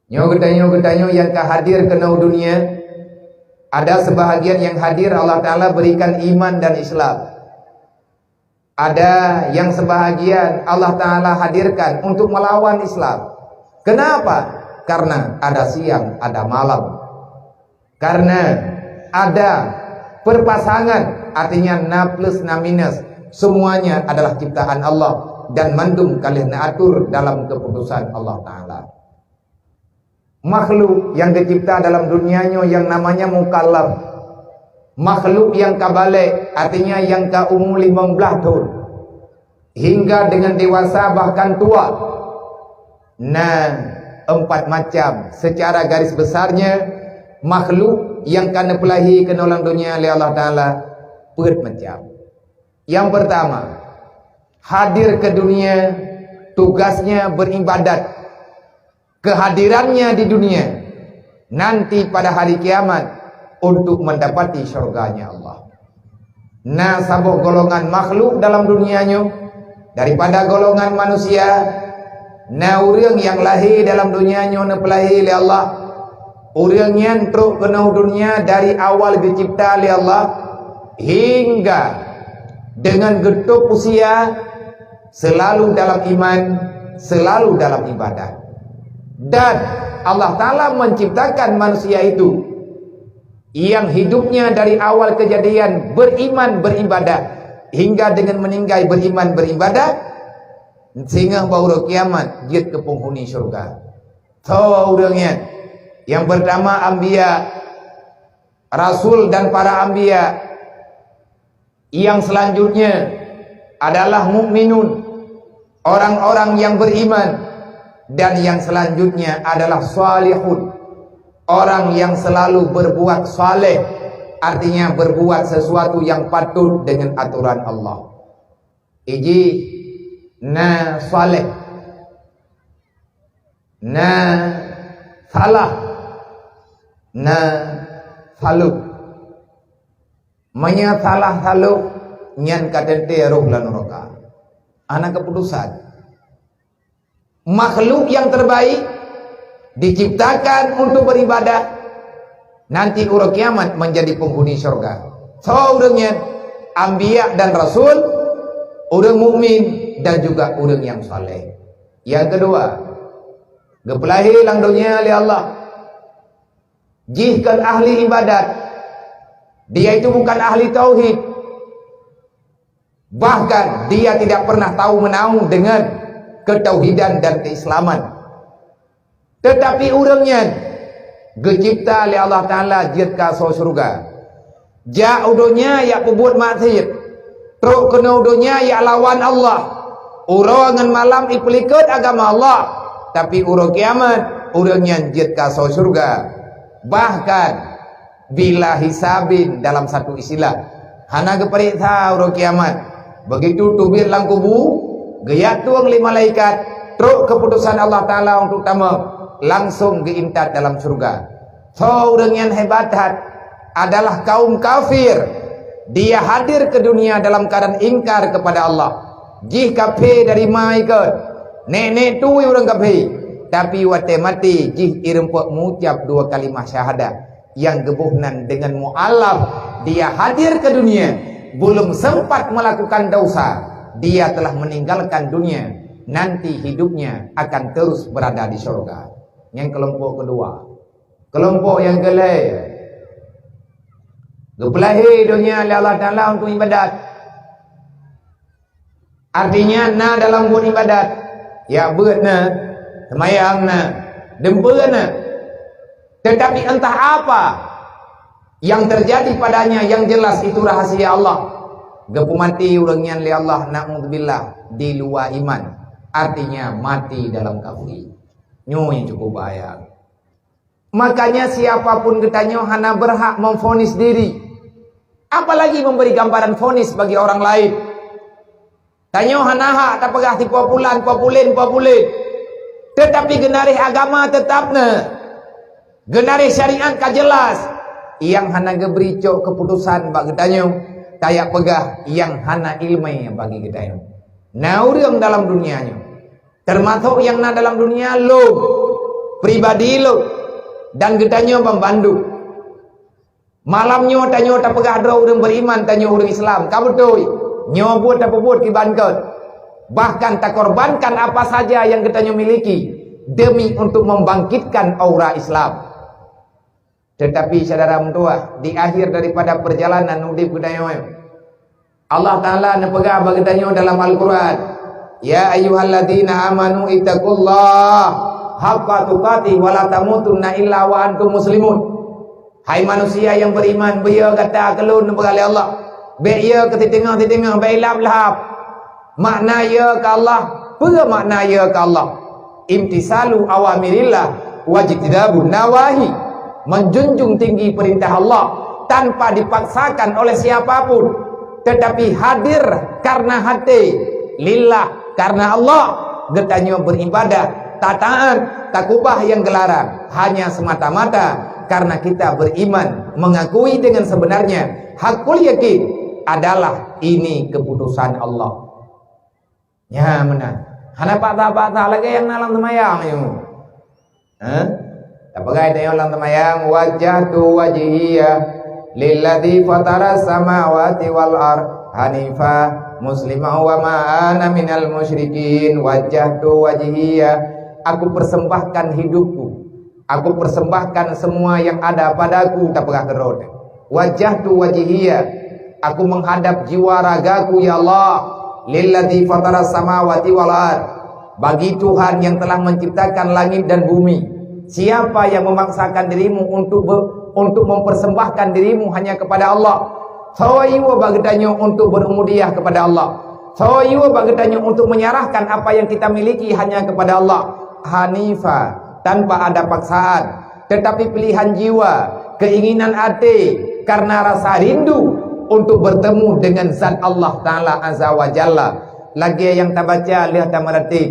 Nyo katanya yang hadir ke dunia, ada sebahagian yang hadir Allah Ta'ala berikan iman dan Islam. Ada yang sebahagian Allah Ta'ala hadirkan untuk melawan Islam. Kenapa? Karena ada siang, ada malam. Karena ada perpasangan, artinya na plus na minus, semuanya adalah ciptaan Allah dan mandum kalian atur dalam keputusan Allah Ta'ala. Makhluk yang dicipta dalam dunianya yang namanya mukallaf, makhluk yang kabalik, artinya yang ke umur 15 tahun hingga dengan dewasa bahkan tua. Nah, 4 macam secara garis besarnya makhluk yang kena pelahi ke dalam dunia oleh Allah Ta'ala 4 macam. Yang pertama, hadir ke dunia, tugasnya beribadat. Kehadirannya di dunia nanti pada hari kiamat untuk mendapati syurganya Allah. Nah, sabuh golongan makhluk dalam dunianya daripada golongan manusia. Nah, orang yang lahir dalam dunianya nepelahi oleh Allah, orang yang teruk kena dunia dari awal dicipta oleh Allah hingga dengan getuk usia selalu dalam iman, selalu dalam ibadah. Dan Allah Ta'ala menciptakan manusia itu yang hidupnya dari awal kejadian beriman beribadah hingga dengan meninggal beriman beribadah, sehingga baru kiamat dia ke penghuni syurga. Tahu orangnya yang pertama anbiya, rasul dan para anbiya. Yang selanjutnya adalah mukminun, orang-orang yang beriman. Dan yang selanjutnya adalah salihun, orang yang selalu berbuat saleh, artinya berbuat sesuatu yang patut dengan aturan Allah. Iji na saleh, na salah, na saluk. Manya salah saluk nyan kadente roh lan neraka. Anak keputusan. Makhluk yang terbaik diciptakan untuk beribadah, nanti urut kiamat menjadi penghuni syurga. Seorangnya anbiya dan rasul, orang mukmin dan juga orang yang saleh. Yang kedua, gepelahi lang dunia oleh Allah. Jihkan ahli ibadat, dia itu bukan ahli tauhid. Bahkan dia tidak pernah tahu menau dengan ketauhidan dan keislaman. Tetapi orangnya dicipta oleh Allah Ta'ala jid ka surga. Ja udonya ya perbuat maksiat, teruk kena udonya ya lawan Allah. Urangan malam ipelikut agama Allah, tapi urang kiamat orangnya jid ka surga. Bahkan bila hisabin dalam satu istilah, hana geperiksa urang kiamat. Begitu tubir lang kubu, gaya tuang 5 malaikat, truk keputusan Allah Ta'ala untuk tamu, langsung diintat dalam surga. So, orang yang hebat adalah kaum kafir. Dia hadir ke dunia dalam keadaan ingkar kepada Allah. Jih kafir dari maikat, nenek tu orang kafir. Tapi wate mati, jih irempuk mengucap 2 kalimah syahadat yang gebuhnan dengan mu'alaf. Dia hadir ke dunia, belum sempat melakukan dosa, dia telah meninggalkan dunia, nanti hidupnya akan terus berada di surga. Yang kelompok kedua, kelompok yang kelima, gepelahi dunia oleh Allah Ta'ala untuk ibadat. Artinya na dalam buat ibadat, ya buat na, semayang na, dempur na. Tetapi entah apa yang terjadi padanya, yang jelas itu rahasia Allah. Gepu mati orangnya oleh Allah, na'udzubillah, di luar iman, artinya mati dalam kafir. Nyo yang cukup bahaya. Makanya siapapun katanya hana berhak memvonis diri, apalagi memberi gambaran vonis bagi orang lain. Tanyo hana hak tak pegah ti populan. Tetapi genarih agama tetapna, genarih syariat ka jelas. Yang hana geberi cok keputusan bagi tanyo, tayak pegah yang hana ilmu bagi kita. Nah orang dalam dunianya, termasuk yang na dalam dunia lo, pribadi lo, dan getanya membantu. Malamnya tanya tak pegah ada orang beriman, tanya orang Islam. Kamu betul, nyobot tak buat kibankan. Bahkan tak korbankan apa saja yang getanya miliki demi untuk membangkitkan aura Islam. Tetapi saudara mentua, di akhir daripada perjalanan udip getanya, Allah Ta'ala nepegah bagetanya dalam Al-Quran, ya ayyuhalladzina amanu ittaqullah haqqa tuqatih wa la tamutunna illa wa antum muslimun. Hai manusia yang beriman, biya kata kelun nepegah Allah, be ya ketitengah-titengah, be lap-lap. Makna ya ke Allah, apa makna ya ke Allah? Imtisalu awamirillah wajtinabu nawahi, menjunjung tinggi perintah Allah tanpa dipaksakan oleh siapapun, tetapi hadir karena hati lillah, karena Allah. Getanya beribadah, tataan, takubah yang gelarang hanya semata-mata karena kita beriman, mengakui dengan sebenarnya hakul yakin adalah ini keputusan Allah. Ya benar. Hana patah-patah lagi yang nalang temayang itu. Apakah itu yang nalang temayang? Wajjahtu wajhiyya lilladzi fatara samawati wal ard hanifah muslimah wa ma ana minal musyrikin. Wajjahtu wajhiyya, aku persembahkan hidupku, aku persembahkan semua yang ada padaku. Tak pernah kerod. Wajjahtu wajhiyya, aku menghadap jiwa ragaku ya Allah, lilladzi fatara samawati wal ard, bagi Tuhan yang telah menciptakan langit dan bumi. Siapa yang memaksakan dirimu untuk mempersembahkan dirimu hanya kepada Allah? Sawayiwa bagetanya untuk berumudiah kepada Allah. Sawayiwa bagetanya untuk menyerahkan apa yang kita miliki hanya kepada Allah. Hanifa, tanpa ada paksaan, tetapi pilihan jiwa, keinginan hati karena rasa rindu untuk bertemu dengan zat Allah Ta'ala Azza wa Jalla. Lagi yang tak baca, lihat tak merati.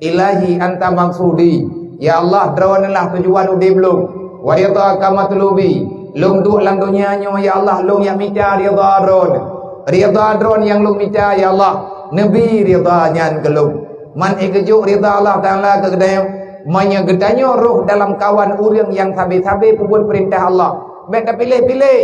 Ilahi anta maksudi, ya Allah, drawanlah tujuan udah belum. Wa ridha matlubi, lung du lang dunia nyo ya Allah, lung yang minta ridha dron yang lung minta ya Allah, nabi ridha nyan gelung. Man ikejuk ridha Allah Ta'ala kegedayang, menyegedanyo roh dalam kawan urang yang sabi-sabi pupun perintah Allah. Beta pilih-pilih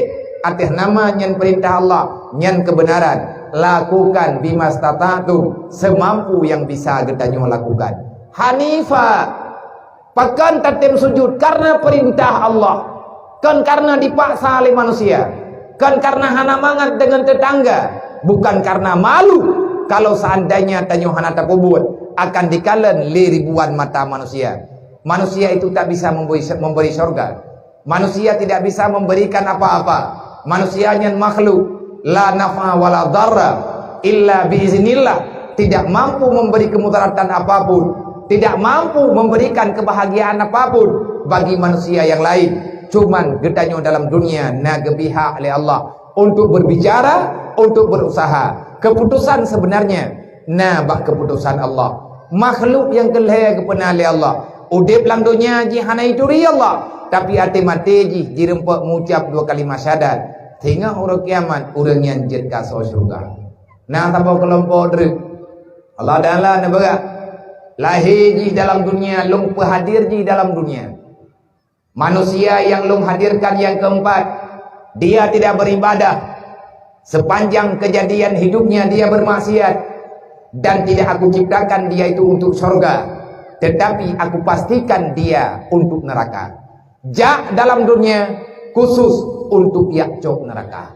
atas nama nyan perintah Allah, nyan kebenaran, lakukan bimastata'tu, semampu yang bisa gedanyo lakukan. Hanifah, pakan tatim sujud karena perintah Allah, kan karena dipaksa oleh manusia, kan karena hana mangat dengan tetangga, bukan karena malu. Kalau seandainya tanyo hana takubut akan dikalen li ribuan mata manusia. Manusia itu tak bisa memberi surga. Manusia tidak bisa memberikan apa-apa. Manusianya makhluk la nafa wala darra illa biiznillah, tidak mampu memberi kemudaratan apapun, tidak mampu memberikan kebahagiaan apapun bagi manusia yang lain. Cuman gedanyo dalam dunia nagebiha oleh Allah untuk berbicara, untuk berusaha. Keputusan sebenarnya nabak keputusan Allah. Makhluk yang kelih kepenal oleh Allah, udip lang dunia ji hana itu Allah, tapi hati mati ji dirempak mengucap 2 kalimat syahadat. Hingga orang kiamat orang yang jet kaso surga. Nah tanpa kelompok drik Allah Ta'ala nabaga lahir ji dalam dunia, lung hadir ji dalam dunia. Manusia yang lung hadirkan yang keempat, dia tidak beribadah. Sepanjang kejadian hidupnya dia bermaksiat, dan tidak aku ciptakan dia itu untuk surga, tetapi aku pastikan dia untuk neraka. Jak dalam dunia khusus untuk yakcok neraka.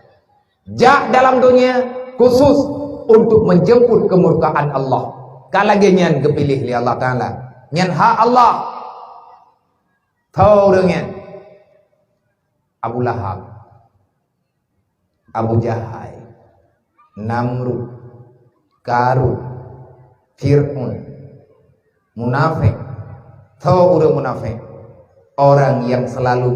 Jak dalam dunia khusus untuk menjemput kemurkaan Allah. Kalagi nyan kepilih li Allah Ta'ala, nyan hak Allah. Tahu dengan Abu Lahab, Abu Jahal, Namrud, Qarun, Fir'aun, munafik. Tahu orang munafik? Orang yang selalu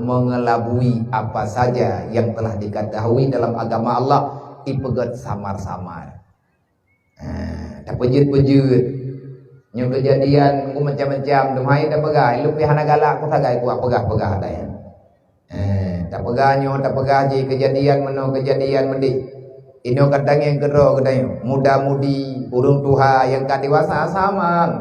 mengelabui apa saja yang telah diketahui dalam agama Allah, ipegat samar-samar. Tak pejut-pejut. Yang kejadian aku macam-macam, dumai tak pegah. Lu pihana galak aku tagai ku pegah-pegah daya. Tak pegahnya, tak pegah je kejadian meno kejadian mendih. Ino kadang yang kedua katanya muda-mudi urung tuha yang kad dewasa sama.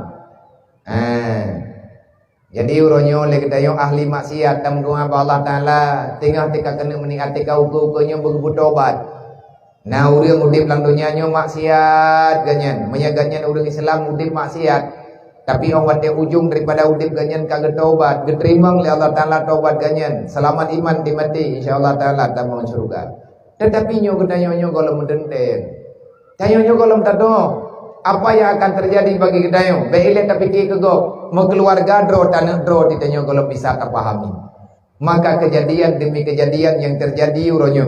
Jadi uronyo le katanya ahli maksiat tam doa Allah Taala tengah tika kena menikati kau uku-ukunya bertobat. Nah urang udip lang dunia nyo maksiat ganyan, menyaganyan urang Islam udip maksiat. Tapi orang pada ujung daripada udip ganyan kagak taubat, diterima oleh Allah Taala taubat ganyan, selamat iman dimati insyaallah Taala tambang surga. Tetapi nyo katanya nyo kalau mendenten. Tanya nyo kalau tado apa yang akan terjadi bagi kita? Beile tapi kegok mau keluarga dro tanah dro ditanya kalau bisa terpahami. Maka kejadian demi kejadian yang terjadi uronyo.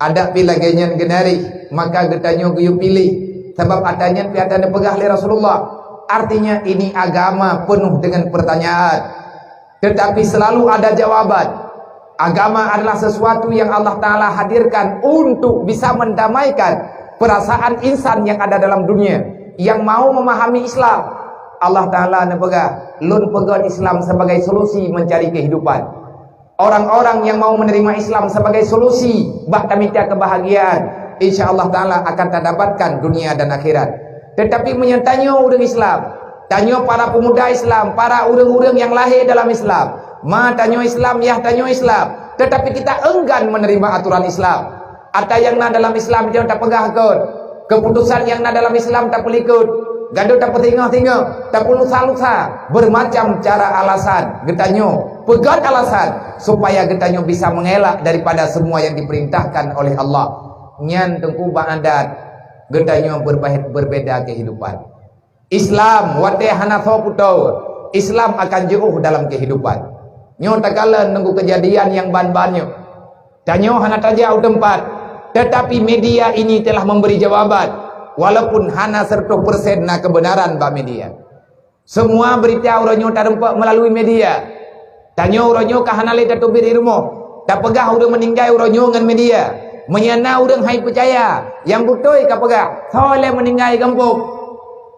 Ada pilagenya genari, maka getanyo guyu pilih. Sebab adanya piatanya pegah oleh Rasulullah. Artinya ini agama penuh dengan pertanyaan. Tetapi selalu ada jawaban. Agama adalah sesuatu yang Allah Ta'ala hadirkan untuk bisa mendamaikan perasaan insan yang ada dalam dunia, yang mau memahami Islam. Allah Ta'ala nepegah lun pegon Islam sebagai solusi mencari kehidupan. Orang-orang yang mau menerima Islam sebagai solusi bahkan minta kebahagiaan, insya Allah Ta'ala akan terdapatkan dunia dan akhirat. Tetapi menyertanya orang Islam, tanya para pemuda Islam, para orang-orang yang lahir dalam Islam, tanya Islam, ya tanya Islam. Tetapi kita enggan menerima aturan Islam. Ada yang nak dalam Islam jangan tak pegah kot. Keputusan yang nak dalam Islam tak pelikut. Gaduh tak petingah-tingah, tak lusa-lusa. Bermacam cara alasan. Getanyo, pegat alasan supaya getanyo bisa mengelak daripada semua yang diperintahkan oleh Allah. Nyan tengku ba'adat. Getanyo berbeda kehidupan. Islam wate hanafa putau. Islam akan jauh dalam kehidupan. Nyo takala nunggu kejadian yang ban-banyo. Tanyo hana tajau tempat. Tetapi media ini telah memberi jawaban. Walaupun hana 100% na kebenaran ba media. Semua berita uronyo tarempak melalui media. Tanyo uronyo kahana le tatubir irmo. Tak pegah urang meninggal uronyo dengan media. Menyana urang hai percaya yang butoi ka pegah soleh meninggal kampung.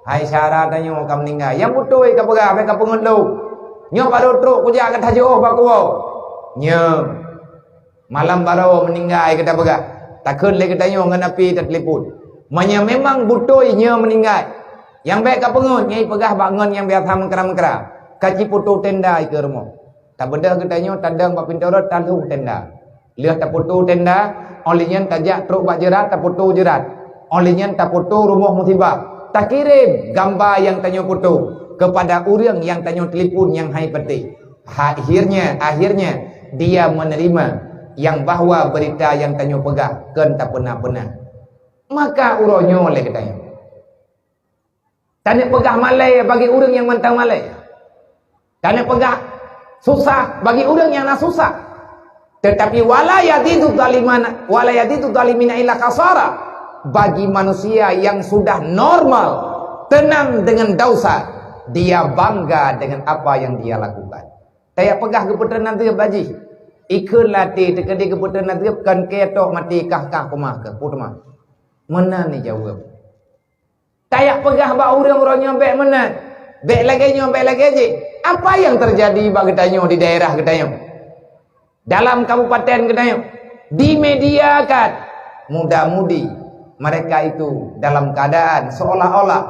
Hai syarat tanyo ka meninggal yang butoi ka pegah ka pengun lu. Nyo baru truk kuja ka tajo ba ko. Nyo malam baru meninggal kita pegah. Takun le katanya ngan api terteliput. Manya memang butoi nyo meninggal. Yang baik ka pengun nyai pegah bangun yang biasa mengkera-mengkera. Kaci putu tenda ke rumah. Tak beda katanya tandang ba pintorot talu tenda. Lihat tak putu tenda, olehnya tajak truk bak jerat tak putu jerat. Olehnya tak putu rumah musibah. Tak kirim gambar yang tanyo putu kepada orang yang tanyo telefon yang hai peti. Akhirnya dia menerima yang bahwa berita yang tanyo pegah kan tak pernah. Maka uronyo oleh katanya. Tanya pegah malai bagi orang yang mantang malai. Tanya pegah susah bagi orang yang nak susah. Tetapi walayatitu zalimina illa kasara. Bagi manusia yang sudah normal, tenang dengan dosa, dia bangga dengan apa yang dia lakukan. Saya pegah keputusan nanti baji. Ikut latih tekadi keputusan nanti kan ketok mati kah kumah ke putma. Mana ni jawab? Saya pegah ba urang-urang nyampe mana? Bek lagi aja. Apa yang terjadi bagi tanyo di daerah getanyo? Dalam kabupaten getanyo dimediakan muda-mudi mereka itu dalam keadaan seolah-olah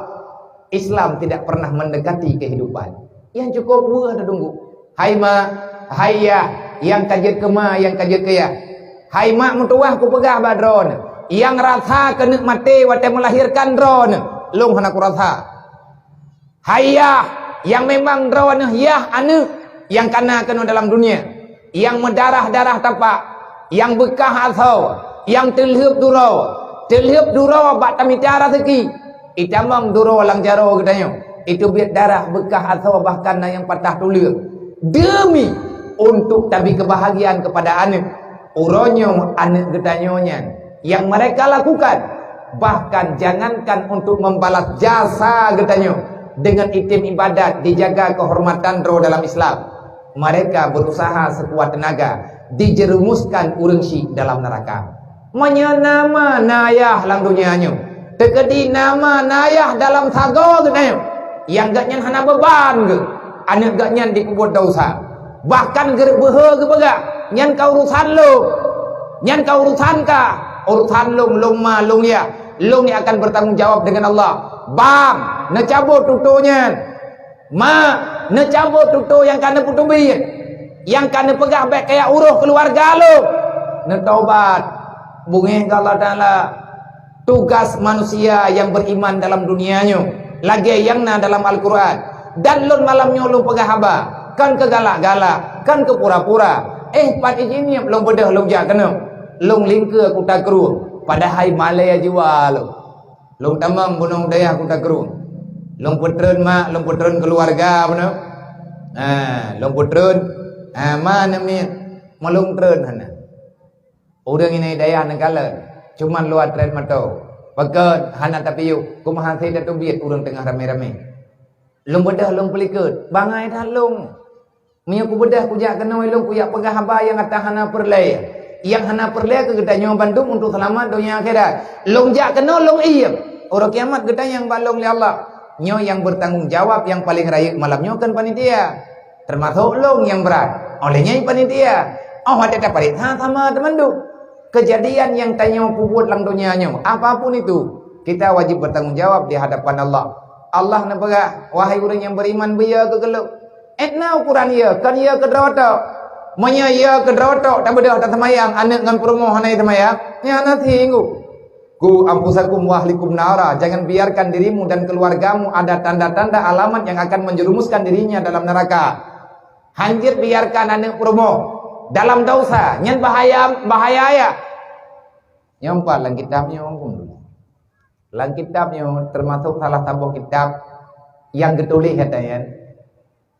Islam tidak pernah mendekati kehidupan. Yang cukup buah ada tunggu. Hai ma, hai ya, yang kajit kema, yang kajit kaya. Hai mak mutuah ku pegah ba drone. Yang rasa kena mati wate melahirkan drone. Lung hana ku rasa. Hai ya, yang memang drone ya anu yang kena dalam dunia. Yang mendarah-darah tapak, yang bekah asau, yang terlihat duro bak tamitara seki. Itamang duro lang jaro katanya. Itu biar darah bekah asau bahkan yang patah tulir. Demi untuk tabi kebahagiaan kepada anak. Uronyo anak getanyonya yang mereka lakukan. Bahkan jangankan untuk membalas jasa getanyo dengan itim ibadat dijaga kehormatan roh dalam Islam. Mereka berusaha sekuat tenaga dijerumuskan urang syik dalam neraka. Menyenama nayah lang dunianya. Tekedi nama nayah dalam sago katanya. Yang gaknya hana beban ke. Anak gaknya dikubur dosa. Bahkan gerbehe ke pegak. Nyan kau urusan lo. Nyan kau urusan ka. urusan long ma long ya. Long ni akan bertanggung jawab dengan Allah. Bang, nak cabut tutunya. Ma, nak cabut tutu yang kena putubi. Yang kena pegah baik kayak uruh keluarga lu. Nak taubat. Bungih ke Allah Ta'ala. Tugas manusia yang beriman dalam dunianya. Lagi yang na dalam Al-Quran. Dan lun malamnya lu pegah haba. Kan ke galak-galak. Kan ke pura-pura. Pat izinnya. Lu bedah lu jak kena. Lu lingka aku tak keruh. Padahal malaya jiwa lu. Long tamam bunong daya aku tak keruh. Long putren mak, long putren keluarga benar. Long putren mana mi malung tren hana. Orang ini daya negala. Cuman luar tren matau. Pakat hana tapi yuk. Kumaha saya dah biat orang tengah rame-rame. Long bedah long pelikut. Bangai dah long. Miya ku bedah ku jak kena long ku jak pegah haba yang atas hana perlay. Yang hana perlay ke gedanya Bandung untuk selamat dunia akhirat. Long jak kena long iyam. Orang kiamat gedanya yang balong li Allah. Nyo yang bertanggung jawab yang paling raya malamnya kan panitia. Termasuk long yang berat. Olehnya panitia. Oh ada parit sama teman tu. Kejadian yang tanya puput lang dunianya. Apapun itu. Kita wajib bertanggung jawab di hadapan Allah. Allah nak berkata, wahai orang yang beriman biya ke geluk. Etna ukuran ya. Kan ya ke derawatak. Manya ya ke derawatak. Tak bedah tak semayang. Anak dengan promo hanai semayang. Ya anak tinggu. Ku ampusakum wahlikum nara. Jangan biarkan dirimu dan keluargamu ada tanda-tanda alamat yang akan menjerumuskan dirinya dalam neraka. Hanjir biarkan anak promo dalam dosa, nyen bahaya ya. Nyompat lang kitabnya dulu. Lang kitabnya termasuk salah satu kitab yang ditulis katanya.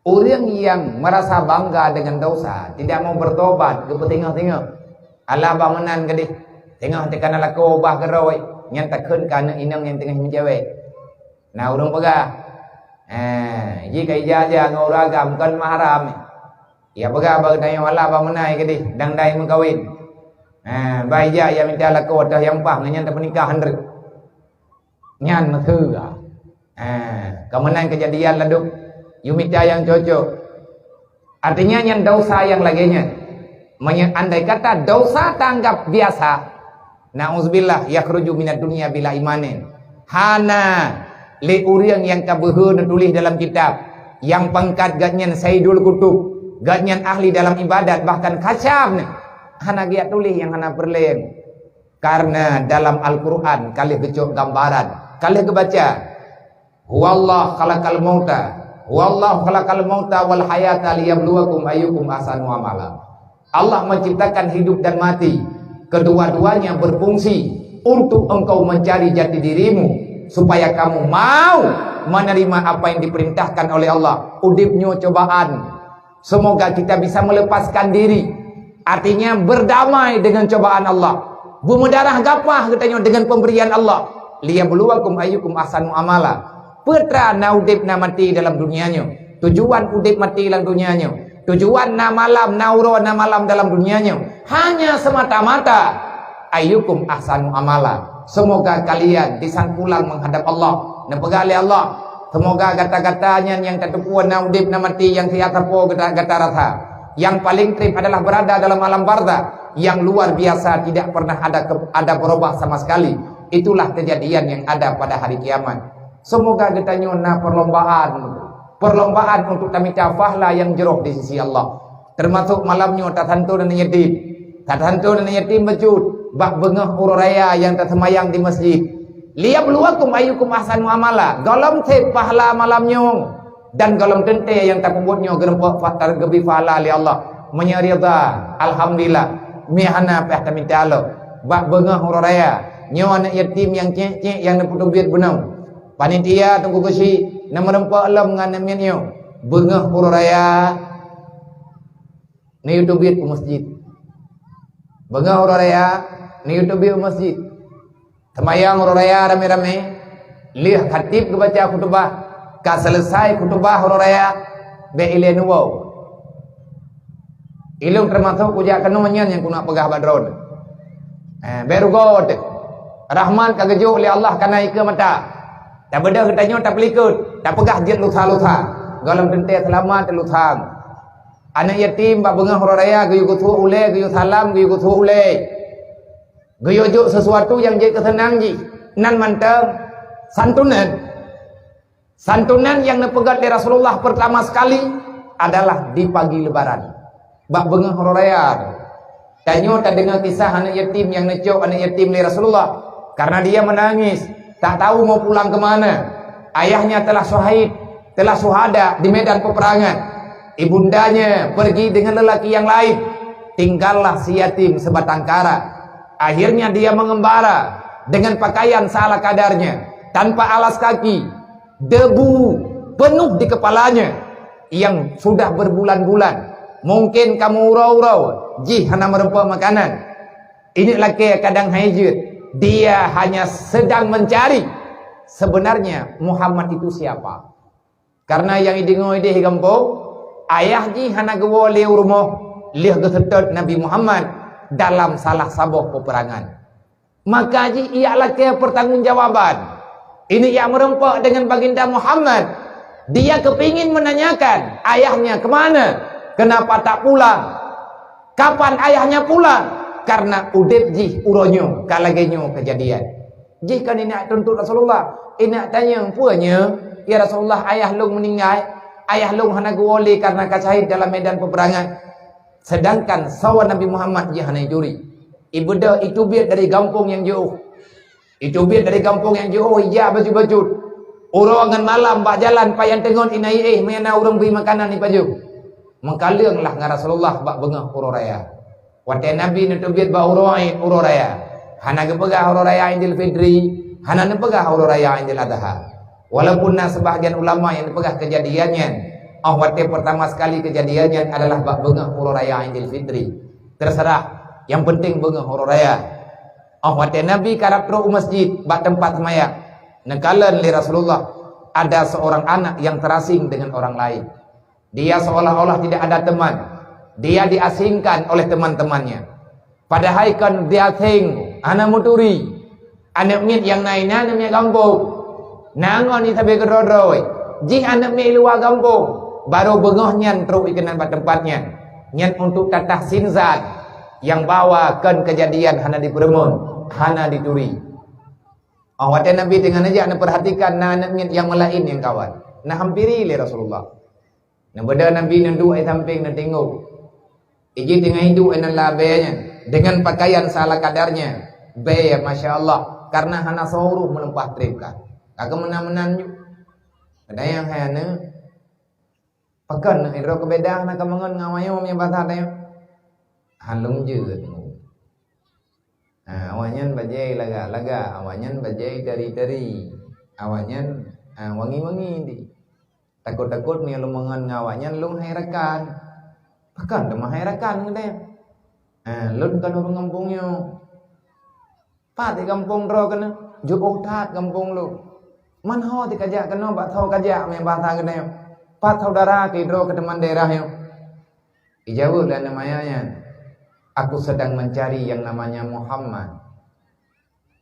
Orang yang merasa bangga dengan dosa, tidak mau bertobat, tengok-tengok. Allah bangunan gede. Tengok tekan laku ubah geroi, nyen takun kana inang yang tengah menjawab. Nah, urang pegah. Jika ijazah ngoragam kan mahram. Ya pegah bagdanya Allah bangunai gede, dang dai mengkawin. Baija ya minta laku dah yang pah nyen tak menikah handrek. Nyan methu. Kemenang kejadian laduk. Yumita yang cocok. Artinya yang dosa yang laginya. Andai kata dosa tanggap biasa. Na'udzubillah yakhruju minad dunya bila imanin. Hana li urang yang kabehu tulis dalam kitab. Yang pangkat gatnyan Sayyidul Kutub. Gatnyan ahli dalam ibadat bahkan kacab. Hana giat tulis yang hana perlen. Karena dalam Al-Quran kali kecok gambaran. Kali kebaca. Huwallah khalaqal mauta. Wallahu khalaqal mauta wal hayata liyabluwakum ayyukum ahsanu amala. Allah menciptakan hidup dan mati. Kedua-duanya berfungsi untuk engkau mencari jati dirimu supaya kamu mau menerima apa yang diperintahkan oleh Allah. Udipnya cobaan. Semoga kita bisa melepaskan diri. Artinya berdamai dengan cobaan Allah. Bumedarah gapah katanya dengan pemberian Allah. Liyabluwakum ayyukum ahsanu amala. Putra na udip na mati dalam dunianya. Tujuan udip mati dalam dunianya. Tujuan na malam na uro na malam dalam dunianya. Hanya semata-mata ayyukum ahsanu amala. Semoga kalian disangkulang menghadap Allah. Nepegali Allah. Semoga kata-katanya yang ketupuan na udip na mati yang siatapo kata rasa. Yang paling trip adalah berada dalam alam barzah yang luar biasa, tidak pernah ada berubah sama sekali. Itulah kejadian yang ada pada hari kiamat. Semoga kita nyona perlombaan untuk tamita fahla yang jeroh di sisi Allah. Termasuk malamnya tatantu dan yatim. Tatantu dan yatim bejud bak bengah uraya yang tersemayang di masjid. Liyabluwakum ayyukum ahsanu amala. Golom te pahala malamnya dan golom tente yang tak pembutnya gerempok fatar gebi pahala li Allah. Menyarida alhamdulillah mihana peh tamita Allah. Bak bengah uraya nyo anak yatim yang cek-cek yang neput biat benau. Panitia tunggu kesi nama rempak alam dengan namanya bengah uraya ni utubit ke masjid. Bengah uraya ni utubit ke masjid. Semayang uraya rame-rame. Lih khatib ke baca khutbah. Ka selesai khutbah uraya be ile nuwau. Ilung termasuk kujak kenonyan yang kuna pegah badron. Beru god. Rahman kagejuk oleh Allah kana ike mata. Tak beda katanya tak pelikut, tak pegah jet lutha-lutha. Galam tente selamat luthang. Anak yatim bak bengah raya gayu kutu ule gayu salam gayu kutu ule. Geyojuk sesuatu yang jadi kesenang ji. Nan manteng santunan. Santunan yang dipegat dari Rasulullah pertama sekali adalah di pagi lebaran. Bak bengah raya. Tanyo tak dengar kisah anak yatim yang necok anak yatim dari Rasulullah. Karena dia menangis, tak tahu mau pulang kemana. Ayahnya telah syahid, telah syuhada di medan peperangan. Ibundanya pergi dengan lelaki yang lain. Tinggallah si yatim sebatang kara. Akhirnya dia mengembara dengan pakaian salah kadarnya, tanpa alas kaki, debu penuh di kepalanya yang sudah berbulan-bulan. Mungkin kamu urau-urau jih hana merempah makanan. Ini laki kadang hajat. Dia hanya sedang mencari sebenarnya Muhammad itu siapa. Karena yang idingoy di kampung, ayah ji hana gawa leu rumah lih gesedot Nabi Muhammad dalam salah sabuh peperangan. Maka ji ia laki pertanggungjawaban. Ini yang merempah dengan baginda Muhammad. Dia kepingin menanyakan ayahnya kemana. Kenapa tak pulang? Kapan ayahnya pulang? Karena udep jih uronyo kalagenyo kejadian. Jih kan ini tuntut Rasulullah. Ini tanya puanya, ya Rasulullah ayah long meninggal. Ayah long hana guwali karena kacahid dalam medan peperangan. Sedangkan sawan Nabi Muhammad jih hana juri. Ibu dah itu biar dari kampung yang jauh. Itu biar dari kampung yang jauh. Iya baju-baju. Urongan malam pak jalan payan tengon inai mena urang beri makanan ni paju. Mengkalenglah dengan Rasulullah bak bengah uro raya. Watai Nabi nutubit bak uro raya. Hana gepegah uro raya Idul Fitri, hana nepegah uro raya Idul Adha. Walaupun sebahagian ulama yang nepegah kejadiannya, watai pertama sekali kejadiannya adalah bak bengah uro raya Idul Fitri. Terserah, yang penting bengah uro raya. Watai Nabi karakter masjid bak tempat semaya. Nekalan li Rasulullah ada seorang anak yang terasing dengan orang lain. Dia seolah-olah tidak ada teman. Dia diasingkan oleh teman-temannya. Padahal kan dia asing. Anak muturi. Anak mit yang naik anak mit kampung. Nangon ni sampai kerodoi. Jih anak mit luar kampung. Baru bengah nyan teruk ikenan pada tempatnya. Nyan untuk tatah sinzat. Yang bawa kan kejadian hana di Peremon. Hana dituri. Waktu Nabi dengan aja anak perhatikan anak mit yang melain yang kawan. Nah hampiri le Rasulullah. Nah benda Nabi nandu ai samping na tengok. Iji tengah hidup enan labenya dengan pakaian salah kadarnya. Be Masya Allah. Karena hana sauruh menempah tripkan. Kagak menan-menan ju. Ada yang hana pakan iro kebeda na kamangan ngawayo punya bahasa tanya. Halung je. Awanyan bajai laga-laga, awanyan bajai dari-dari. Awanyan wangi-wangi di. Takut-takut ni lu mengan ngawanyan lu hairakan. Bahkan dah hairakan ngede. Lu kan orang kampungnya. Pat di kampung ro kana, juuh tat kampung lu. Man ho ti kajak kana bak thau kajak me bahasa ngede. Pat saudara ki ro ke teman daerahnya. Ijawab dan namanya. Aku sedang mencari yang namanya Muhammad.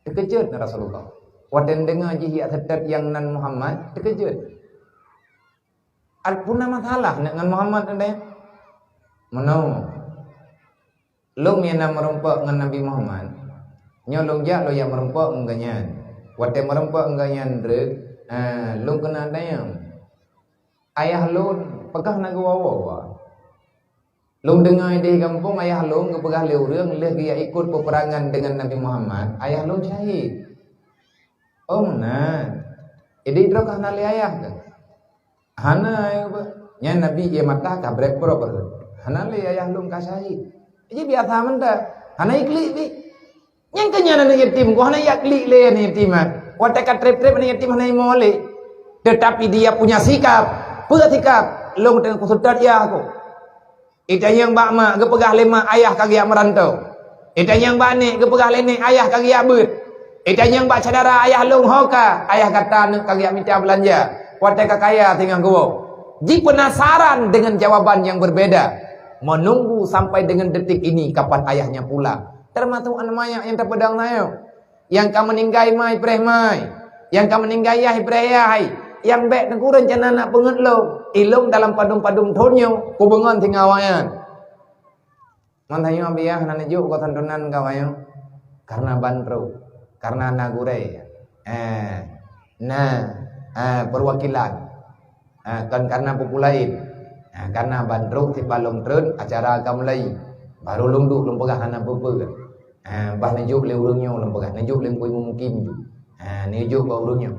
Terkejut Rasulullah. Wadan dengar jihya sedat yang nan Muhammad, terkejut. Alpuna masalah dengan Muhammad ada. Menau. Long yang merempak dengan Nabi Muhammad. Nyolong jak lo yang merempak enggaknya. Wadah merempak enggaknya drek. Long kena ada yang. Ayah long pegah nak wawa. Long dengar di kampung ayah long kepegah leurang leh dia ikut peperangan dengan Nabi Muhammad. Ayah long syahid. Oh nah. Jadi drok kana le ayah kan. Hana nya Nabi ye mata kabrek proper. Hana le ayah lum kasai. Ji biasa menta. Hana ikli bi. Yang kenya na yatim ko hana yakli le ni yatim. Wata ka trep-trep ni yatim hana mole. Tetapi dia punya sikap. Punya sikap long dengan kusudat ya aku. Ita yang bak mak ke pegah lema ayah kagi merantau. Ita yang bak ni ke pegah lene ayah kagi beut. Ita yang bak saudara ayah long hoka. Ayah kata nak kagi minta belanja. Wadah kaya tinggal gua. Ji penasaran dengan jawaban yang berbeda. Menunggu sampai dengan detik ini kapan ayahnya pulang. Termasuk anak mayak yang terpedang nayo. Yang kamu meninggai mai preh mai. Yang kamu meninggai yah preh yah. Yang bek nekuran jana nak penget lo. Ilung dalam padum-padum tonyo. Kubengan tinggal wayan. Mantayo abiyah nanajuk ko tandunan kawayo. karena bandro, karena nagure, perwakilan, kan karena populain, karena bandro tiba long tren acara agam lain, baru lungduk lumpegah anak bebe, bah nejuk le urungnya lumpegah, nejuk le kui mungkin, nejuk ba urungnya.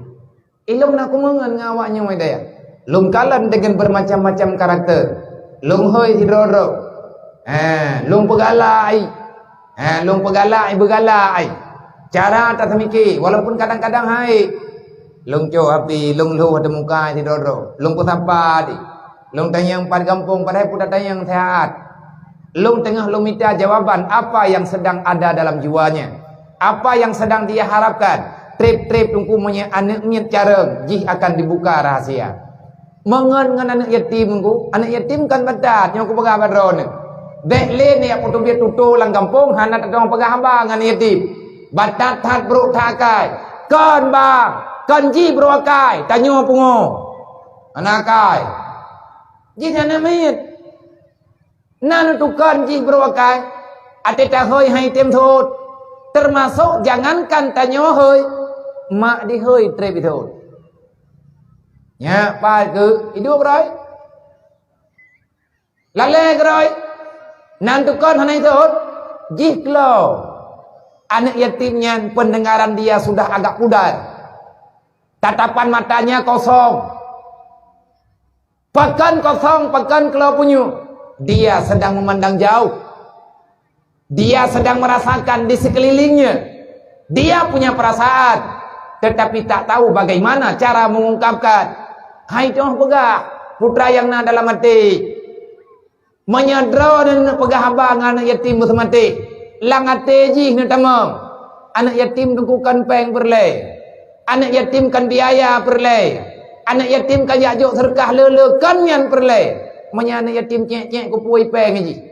Ilum nak kumangan ngawaknya wedaya, lum kalan dengan bermacam-macam karakter, lum hoi hidroro, lum pegalai, begalai. Cara tak semiki, walaupun kadang-kadang hai, lung co api, lung lu ada muka di doro, lung pusapa di, lung tanyang pad kampung, padahal pun tanyang sehat, lung tengah lung minta jawaban apa yang sedang ada dalam jiwanya, apa yang sedang dia harapkan, trip tungkunya anaknya cara, jih akan dibuka rahasia. Mengen dengan anak yatim kan badat, yang aku pegang badron. Dek le ni aku tu biar tutu lang kampung, hana tak dong pegang abang dengan yatim. Batat hat bro takai, kan bang, kan ji bro akai, tanyo pungo, anakai, ji nana mayat, nana tu kan ji bro akai, ate tak hoi hai tem thot, termasuk jangankan tanyo hoi, mak di hoi trebi thot, ya pai ke hidup rồi, lale rồi, nan tu kan hanai thot, ji klo. Anak yatimnya pendengaran dia sudah agak pudar, tatapan matanya kosong, pekan kosong, pekan kalau punya, dia sedang memandang jauh, dia sedang merasakan di sekelilingnya, dia punya perasaan, tetapi tak tahu bagaimana cara mengungkapkan. Hai tuh pegah putra yang na dalam hati, menyadra dan pegah abang anak yatim bersemati. Lang ateji ni tamam. Anak yatim dukukan peng berlay. Anak yatim kan biaya berlay. Anak yatim kan yakjuk serkah lele kan yang berlay. Manya anak yatim cek ku puai peng aji.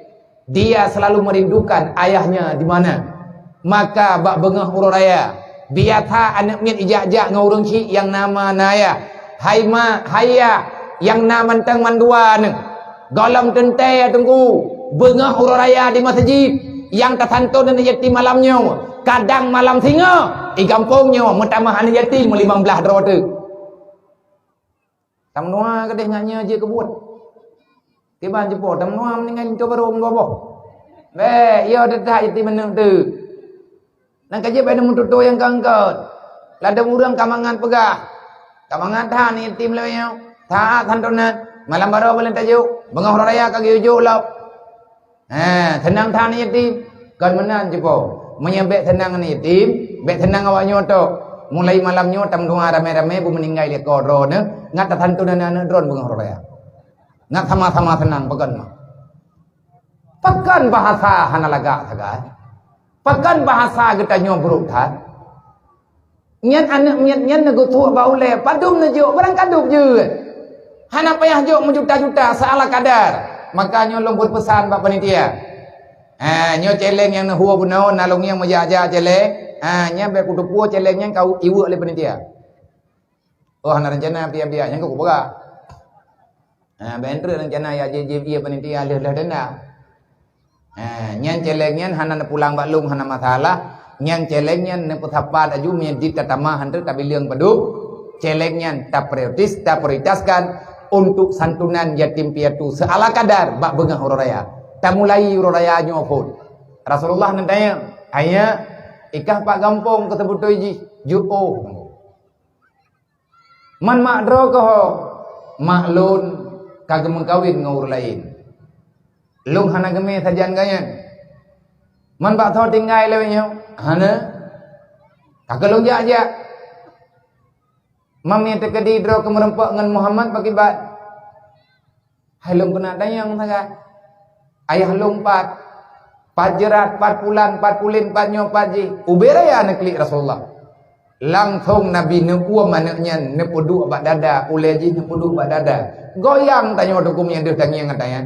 Dia selalu merindukan ayahnya di mana. Maka bak bengah ururaya. Biata anak mian ijak-jak ngurung cik yang nama naya. Hai ma haya yang nama teng manduan. Golam tentai tunggu. Bengah ururaya di masjid. Yang tersanto dan yatim malamnya, kadang malam singa, kampungnya mentamah anak yatim 15 drone. Tam noa kadeh nganya je kebut. Tiba jepo tam noa mendingan coba rom gobo. Be, yo dah yatim meneng tu. Nang kaje pada muntuto yang kangkot. Lada urang kamangan pegah. Kamangan tahan yatim lewenya. Taat santonan. Malam baru boleh tajuk. Bengah raya kaki ujuk lop. Tenang tahan yatim kan menan jepo menyebek tenang ni yatim bek tenang awaknya tok mulai malamnya tam doa rame-rame bu meninggal dia kodro ne ngat tantu dan anak drone bengah raya ngat sama-sama tenang pekan bahasa hanalaga sagan pekan bahasa kita nyobruk tan nyen anak nyen nego tua baule padum nejuk barang kaduk je hana payah jok menjuta-juta salah kadar. Makanya long berpesan bapa panitia. Nyo celeng yang hua punau nalong yang majaja celeng. Nya be kudu puo celeng yang kau iwu oleh panitia. Oh hana rencana pia-pia yang kau buka. Bentre rencana ya JJP panitia leh denda. Nyan celeng yang hana pulang baklung hana masalah. Nyan celeng yang ne putapat aju medit tatama hantu tapi liang padu. Celeng yang tak prioritaskan untuk santunan yatim piatu seala kadar bak bengah ururaya. Tak mulai ururaya nyopun. Rasulullah nantanya, hanya ikah pak gampung ketebut toiji juo. Man makdro koho maklun kagem mengkawin ngawur lain. Lung hana geme sajan ganyan. Man pak tho tinggai lewenya, hana kagelung aja. Mami terkedi dro kemerempak dengan Muhammad pakai bat. Hai long kena dayang sangat. Ayah long pat jerat, 4 bulan, 4 pulin, 4 nyo, 4 ji. Uberaya nak klik Rasulullah. Langsung Nabi neuam anaknya nepudu abak dada, uleji nepudu abak dada. Goyang tanya hukum yang dia tangiang katanya.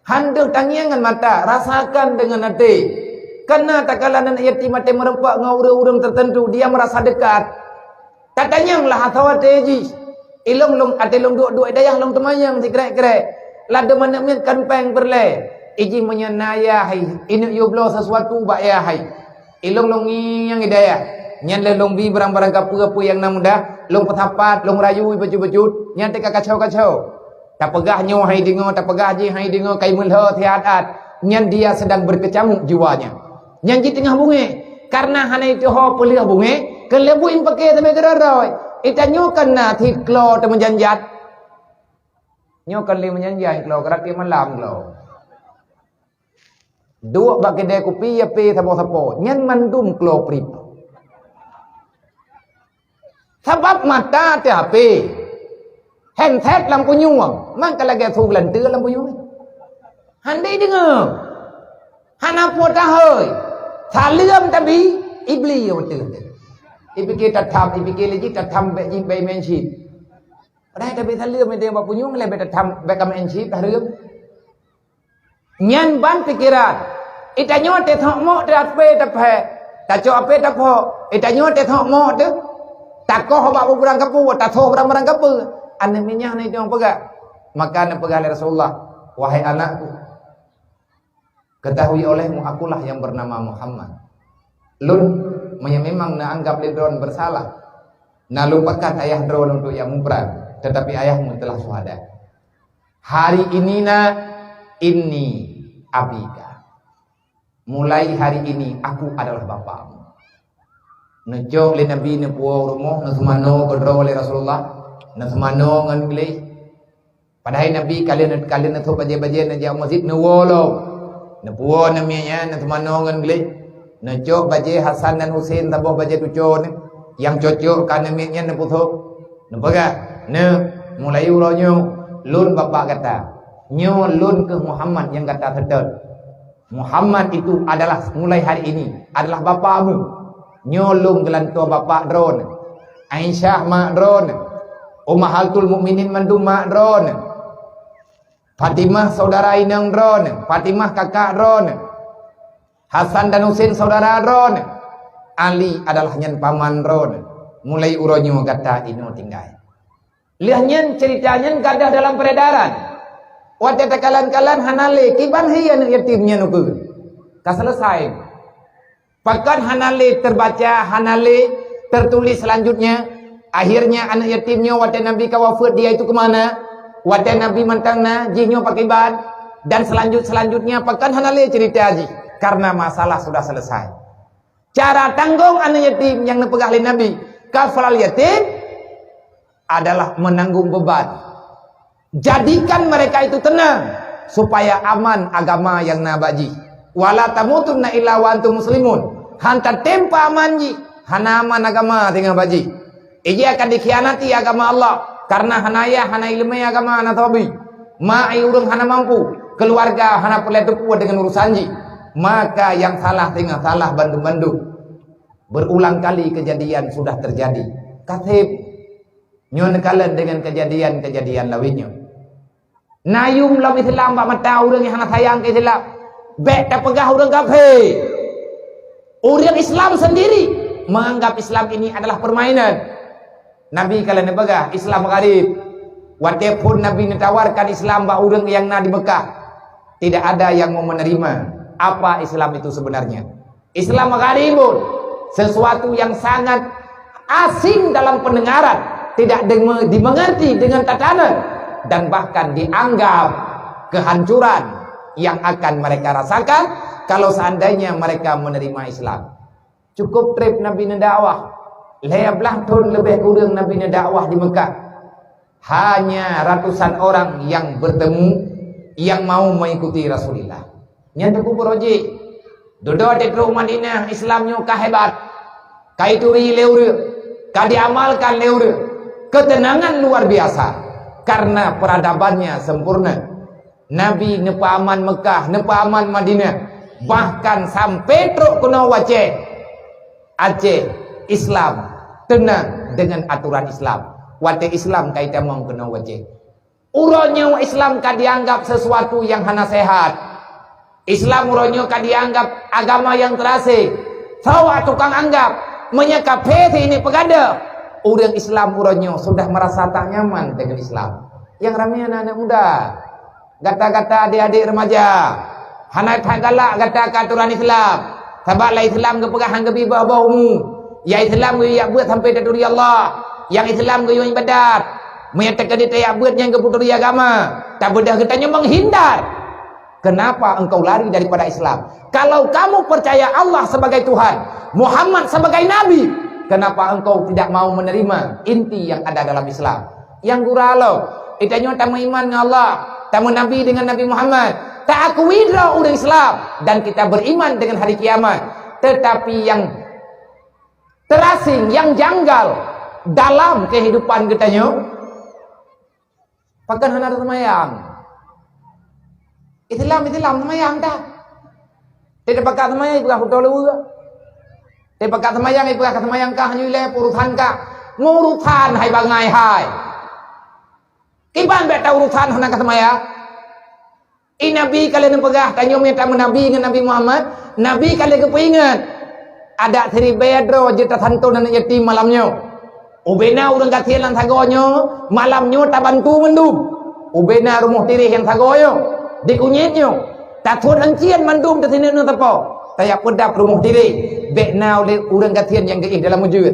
Handuk tangiangan mata, rasakan dengan hati. Karena tak kala anak yatim mati merempak dengan urang-urang tertentu, dia merasa dekat. Katanya lah atau teji ilong long ate long dua dayah long temayang si krek lada mana kan peng berle iji menyenaya hai ini yoblo sesuatu bak ya hai Ilong longi yang hidayah. Nyan le long bi barang-barang apa yang nak mudah, long petapat, long rayu baju-baju, nyan teka kacau-kacau. Tak pegah nyo hai dengar, tak pegah je hai dengar kai mulha thiat-at. Nyan dia sedang berkecamuk jiwanya. Nyan ji tengah bunge. Karena hana itu ho pelih bunge, kelebuin pakai tapi geraroi. Ita nyo kena thit klo te menjanjat. Nyo kan le menjanjat klo kerak dia malam klo. Dua bak kedai kopi ya pe sapo-sapo. Nyan mandum klo prip. Sebab mata te HP. Handset lampu nyuang. Man kalau lagi thu lần tư lampu nyuang. Handai dengar. Hana po ta hơi. Thả lươm ta bi iblis yo betul. Ipikir tak tham, ipikir lagi tak tham be jin be menship. Padahal ta be thả lươm dia ba punyung le be tak tham be ka menship dah lươm. Nyan ban pikiran. Ita nyo te thok mo te ape ta phe. Ta cho ape ta pho. Ita nyo te thok mo tu. Ta ko ba berang kapu, ta tho berang kapu. Ane minyak ni jong pegak. Maka ane pegak Rasulullah. Wahai anakku, ketahui olehmu akulah yang bernama Muhammad. Lun memang nak anggap Dron bersalah. Nak lupakan ayah Dron untuk yang mubran, tetapi ayahmu telah syuhada. Hari ini nak ini abika. Mulai hari ini aku adalah bapakmu. Nejok le Nabi ne puau rumah ne semano kodro oleh Rasulullah, ne semano ngan gelih. Padahal Nabi kalian tu baje-baje ne jauh masjid ne wolo. Ne puau namanya ne semano ngan gelih. Nejok baje Hasan dan Husain taboh baje tuco ne yang cocok kan namanya ne putu. Ne baga ne mulai uronyo lun bapak kata. Nyo lun ke Muhammad yang kata sedot. Muhammad itu adalah mulai hari ini adalah bapakmu. Nyolong gelantua bapak Dron. Aisyah mak Dron. Ummahatul mukminin mandum mak Dron. Fatimah saudara inang Dron. Fatimah kakak Dron. Hasan dan Husain saudara Dron. Ali adalah nyan paman Dron. Mulai uronyo kata ino tinggal. Lihat nyan ceritanya gadah dalam peredaran. Wate takalan-kalan hanale kiban hiyan yatimnya nuku. Kaselesai. Pakat hanale terbaca, hanale tertulis selanjutnya. Akhirnya anak yatimnya wate Nabi kawafat dia itu kemana? Wate Nabi mantangna jihnya pakai ban. Dan selanjutnya pakat hanale cerita haji. Karena masalah sudah selesai. Cara tanggung anak yatim yang nepegah oleh Nabi. Kafal yatim adalah menanggung beban. Jadikan mereka itu tenang. Supaya aman agama yang nabaji. Wala tamutunna illa wa antum muslimun. Hanta tempa amanji. Hana aman agama dengan baji. Iji akan dikhianati agama Allah. Karena hanaya, hana ilmu agama, hana tobi. Ma'i urung hana mampu. Keluarga hana peletupu dengan urusanji. Maka yang salah dengan salah bandu-bandu. Berulang kali kejadian sudah terjadi. Katib. Nyon kalian dengan kejadian-kejadian lainnya. Nayum lam Islam bak mata urang yang hana sayang ke Islam. Bek tak pegah orang kafir. Orang Islam sendiri menganggap Islam ini adalah permainan. Nabi kalau nak pegah Islam karib. Walaupun Nabi ditawarkan Islam bak orang yang nak di Mekah, tidak ada yang mau menerima apa Islam itu sebenarnya. Islam karibun, sesuatu yang sangat asing dalam pendengaran, tidak dimengerti dengan tatanan, dan bahkan dianggap kehancuran yang akan mereka rasakan kalau seandainya mereka menerima Islam. Cukup trip Nabi dakwah 15 tahun lebih kurang Nabi dakwah di Mekah. Hanya ratusan orang yang bertemu yang mau mengikuti Rasulullah. Nyata ku proje dodo de tru Madinah Islamnya kahebat. Kaituri leure, ka diamalkan leure. Ketenangan luar biasa karena peradabannya sempurna. Nabi nepa aman Mekah, nepa aman Madinah, bahkan sampai truk kena Aceh Islam tenang dengan aturan Islam. Wate Islam kaitan mau kena wajah. Uronyo Islam kan dianggap sesuatu yang hana sehat. Islam uronyo kan dianggap agama yang terasik. Sawa tukang anggap menyekap ini pegada. Orang Islam uronyo sudah merasa tak nyaman dengan Islam. Yang ramai anak-anak muda. Kata-kata adik-adik remaja. Hana tak galak kata aturan Islam. Sebab la Islam ke perang ke biba baumu. Ya Islam ke ya buat sampai dari Allah. Yang Islam ke yang ibadat. Menyatakan dia tak buat yang ke puteri agama. Tak bedah katanya menghindar. Kenapa engkau lari daripada Islam? Kalau kamu percaya Allah sebagai Tuhan, Muhammad sebagai Nabi, kenapa engkau tidak mau menerima inti yang ada dalam Islam? Yang guralo, itanya tamu iman dengan Allah, tamu Nabi dengan Nabi Muhammad, tak akui orang Islam, dan kita beriman dengan hari kiamat. Tetapi yang terasing, yang janggal dalam kehidupan kitanya, pakan hana semayang. Islam semayang dah. Tidak pakai semayang, itu aku tahu juga. Tidak pakai semayang, itu pakai semayang kah nyulai urusan kah? Ngurusan hai bangai hai. Kiban beta urusan hana semayang. Ini Nabi kalian pegah, tanya minta Nabi dengan Nabi Muhammad. Nabi kalian kepingat. Ada seri bedro jeta santo dan yatim malamnya. Ubena urang kasihan lan sagonyo, malamnya tak bantu mendum. Ubena rumah tirih yang sagoyo. Dikunyitnya tak thun ancian mandum ke sini nu tepo tayak pedap rumah diri beknau le urang katian yang geih dalam wujud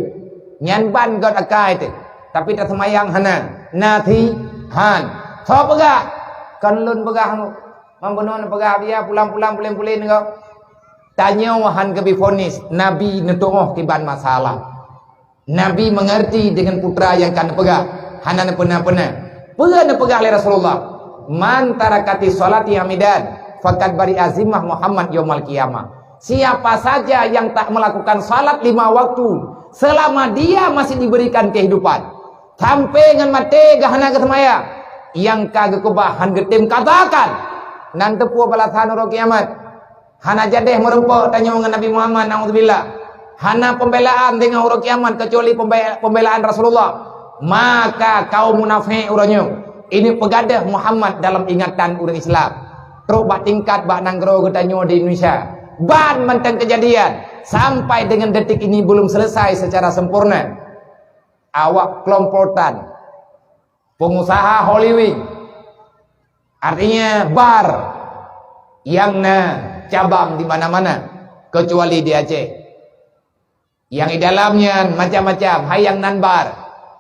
nyan ban god akai te tapi tak semayang hanan nathi han so pegah kan lun pegah mambonon pegah dia pulang-pulang pulen-pulen kau tanya wahan ke bifonis nabi netuoh kiban masalah nabi mengerti dengan putra yang kan pegah hanan pernah-pernah pegah le Rasulullah man tarakati sholati hamidan fakat bari azimah Muhammad yaumal qiyamah. Siapa saja yang tak melakukan salat 5 waktu selama dia masih diberikan kehidupan sampai dengan mati gahana kesemaya yang kagak kebahan getim katakan nan tepu balasan ro kiamat hana jadeh merempok tanya dengan Nabi Muhammad naudzubillah hana pembelaan dengan ro kiamat kecuali pembelaan Rasulullah maka kaum munafik uranyo ini pegadah Muhammad dalam ingatan orang Islam. Terus bak tingkat bak nanggro getanyo di Indonesia. Ban mentang kejadian sampai dengan detik ini belum selesai secara sempurna. Awak kelompokan pengusaha Hollywood. Artinya bar yang cabang di mana-mana kecuali di Aceh. Yang di dalamnya macam-macam hayang nan bar.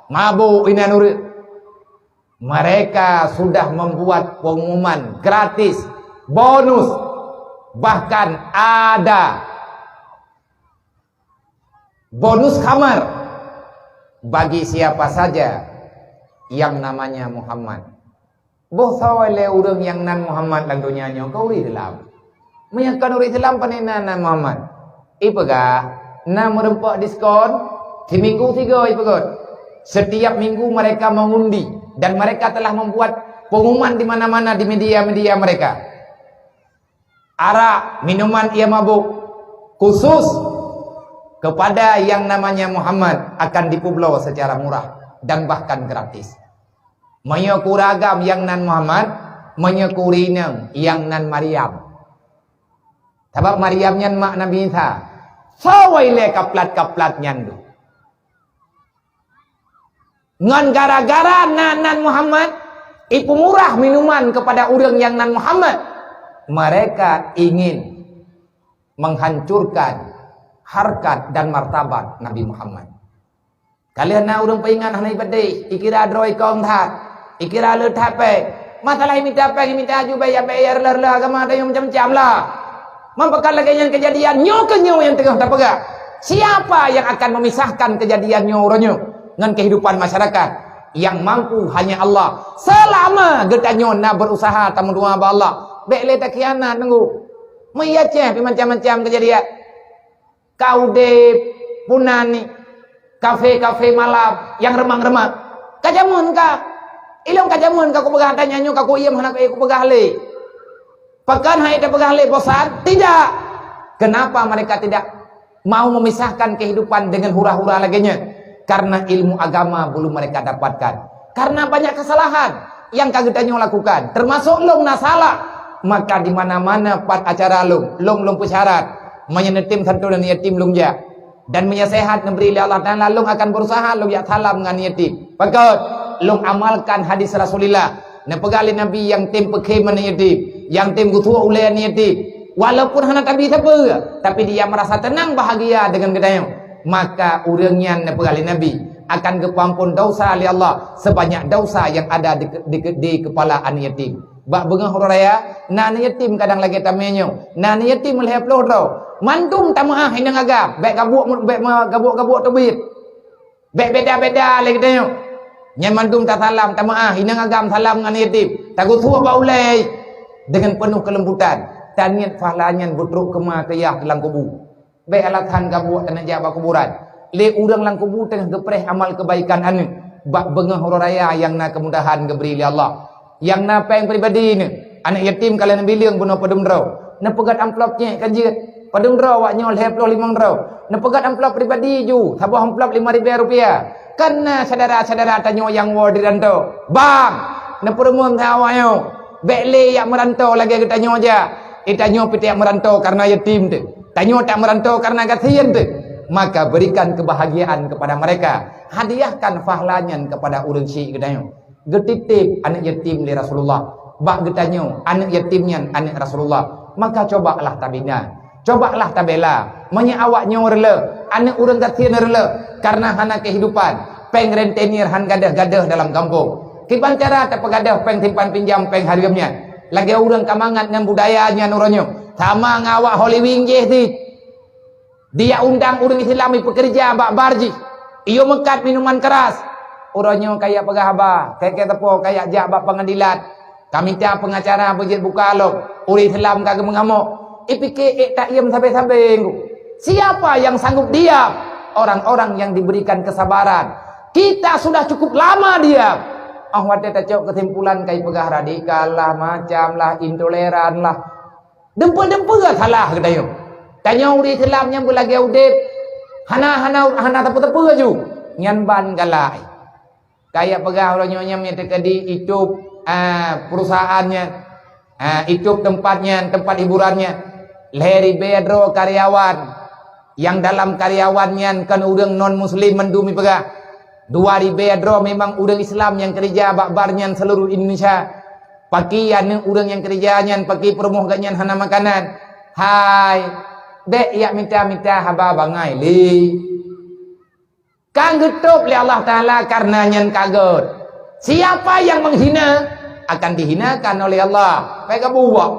Mabuk inanuri. Mereka sudah membuat pengumuman gratis, bonus, bahkan ada bonus kamar bagi siapa saja yang namanya Muhammad. Boh sawale urang yang nan Muhammad lang dunyanya kau ri dalam. Menyakan uri Islam panena nan Muhammad. Ipega na merempak diskon seminggu 3 ipegot. Setiap minggu mereka mengundi. Dan mereka telah membuat pengumuman di mana-mana di media-media mereka. Arak, minuman ia mabuk khusus kepada yang namanya Muhammad akan dipublish secara murah dan bahkan gratis. Menyekuragam yang nan Muhammad, menyekurina yang nan Maryam. Sebab Maryam nyan mak Nabi Isa. Sawaile kaplat-kaplat nyandu. Ngan gara-gara nan Muhammad ipu murah minuman kepada orang yang nan Muhammad, mereka ingin menghancurkan harkat dan martabat Nabi Muhammad. Kalian nak urang peingan hanai badai ikira droi kong that ikira le tape masalah minta apa minta aju bayar ler agama ada yang macam-macam lah membekal lagi yang kejadian nyo ke nyo yang tengah tapega siapa yang akan memisahkan kejadian nyo uranyo dengan kehidupan masyarakat yang mampu hanya Allah selama getanyo nak berusaha tamu dua ba Allah bek le tak khianat nunggu meyaceh macam-macam kejadian kau de punani kafe-kafe malam yang remang-remang kajamun ka ilong kajamun ka ku pegah tanya nyo ka ku iem hana ku pegah le pakan hai ta pegah le bosan tidak kenapa mereka tidak mau memisahkan kehidupan dengan hura-hura laginya karena ilmu agama belum mereka dapatkan karena banyak kesalahan yang kagetanyo lakukan termasuk long na salah maka di mana-mana part acara long pesyarat menyenetim satu dan yatim long ja dan menyasehat memberi Allah Ta'ala long akan berusaha long ya salam dengan yatim pakot long amalkan hadis Rasulullah na pegali Nabi yang tim pekhe man yatim yang tim gutua ulean yatim Walaupun hana tabi siapa, tapi dia merasa tenang bahagia dengan gedanya. Maka urangnya nepegali Nabi akan kepampun dosa oleh Allah sebanyak dosa yang ada di kepala anak yatim. Bak bengah raya, na yatim kadang lagi tamenyo. Na yatim meleh ploh ro. Mantum tamaah hina agam, bek gabuk tebit. Bek beda-beda lagi tanya. Nyan mantum tak salam tamaah hina agam salam dengan yatim. Takut suap baulai dengan penuh kelembutan. Taniat fahlanya butruk kema kayah dalam kubur. Baik alatan gabuk tanah jabak kuburan. Le urang lang kubur tengah gepreh amal kebaikan anu. Bak bengah raya yang na kemudahan geberi li Allah. Yang na peng pribadi ni. Anak yatim kalian bilang bunuh padum draw. Na pegat amplopnya kanjit. Padum draw wak nyol heploh 5 draw. Na pegat amplop pribadi ju. Sabuh amplop 5,000 rupiah. Karena saudara-saudara tanyo yang war di rantau. Bang, na perumum tawayo. Bekle yang merantau lagi kita nyo aja. Itanyo piti yang merantau karena yatim tu. Tanyo tak merantau karena kasihan tu. Maka berikan kebahagiaan kepada mereka. Hadiahkan fahlanya kepada urang syik gedanyo. Getitip anak yatim li Rasulullah. Bak getanyo anak yatimnya anak Rasulullah. Maka cobalah tabina. Cobalah tabela. Manya awaknya rela. Anak urang kasihan rela. Karena hana kehidupan. Peng rentenir han gadah-gadah dalam kampung. Kiban cara tak pegadah peng simpan pinjam peng hariamnya. Lagi orang kamangan dengan budayanya nuronyo. Sama ngawak Holy Wing je ti. Dia undang orang Islami pekerja bak barji. Iyo mekat minuman keras. Uronyo kayak pegahaba, kayak tepo, kayak jak bak pengadilan. Kami tiap pengacara bujit buka alok. Orang Islam kagak mengamuk. Ipike tak diam sampai-sampai. Siapa yang sanggup diam? Orang-orang yang diberikan kesabaran. Kita sudah cukup lama diam. Ahwate tacok kesimpulan kai pegah radikal lah, macam lah, intoleran lah. Dempel-dempel salah kedayo. Tanya uri Islam yang belagi udip. Hana tepu-tepu aju. Nyan ban galai. Kayak pegah orangnya yang tekadi hidup perusahaannya. Hidup tempatnya, tempat hiburannya. Leri bedro karyawan. Yang dalam karyawannya kan udang non muslim mendumi pegah. 2,000 bedro memang udang Islam yang kerja bakbarnya seluruh Indonesia. Pakaian udang yang kerjanya pakai promoh ganyan hana makanan. Hai, dek ya minta haba bangai li. Kang getup li Allah Taala karena nyan kaget. Siapa yang menghina akan dihinakan oleh Allah. Baik buat.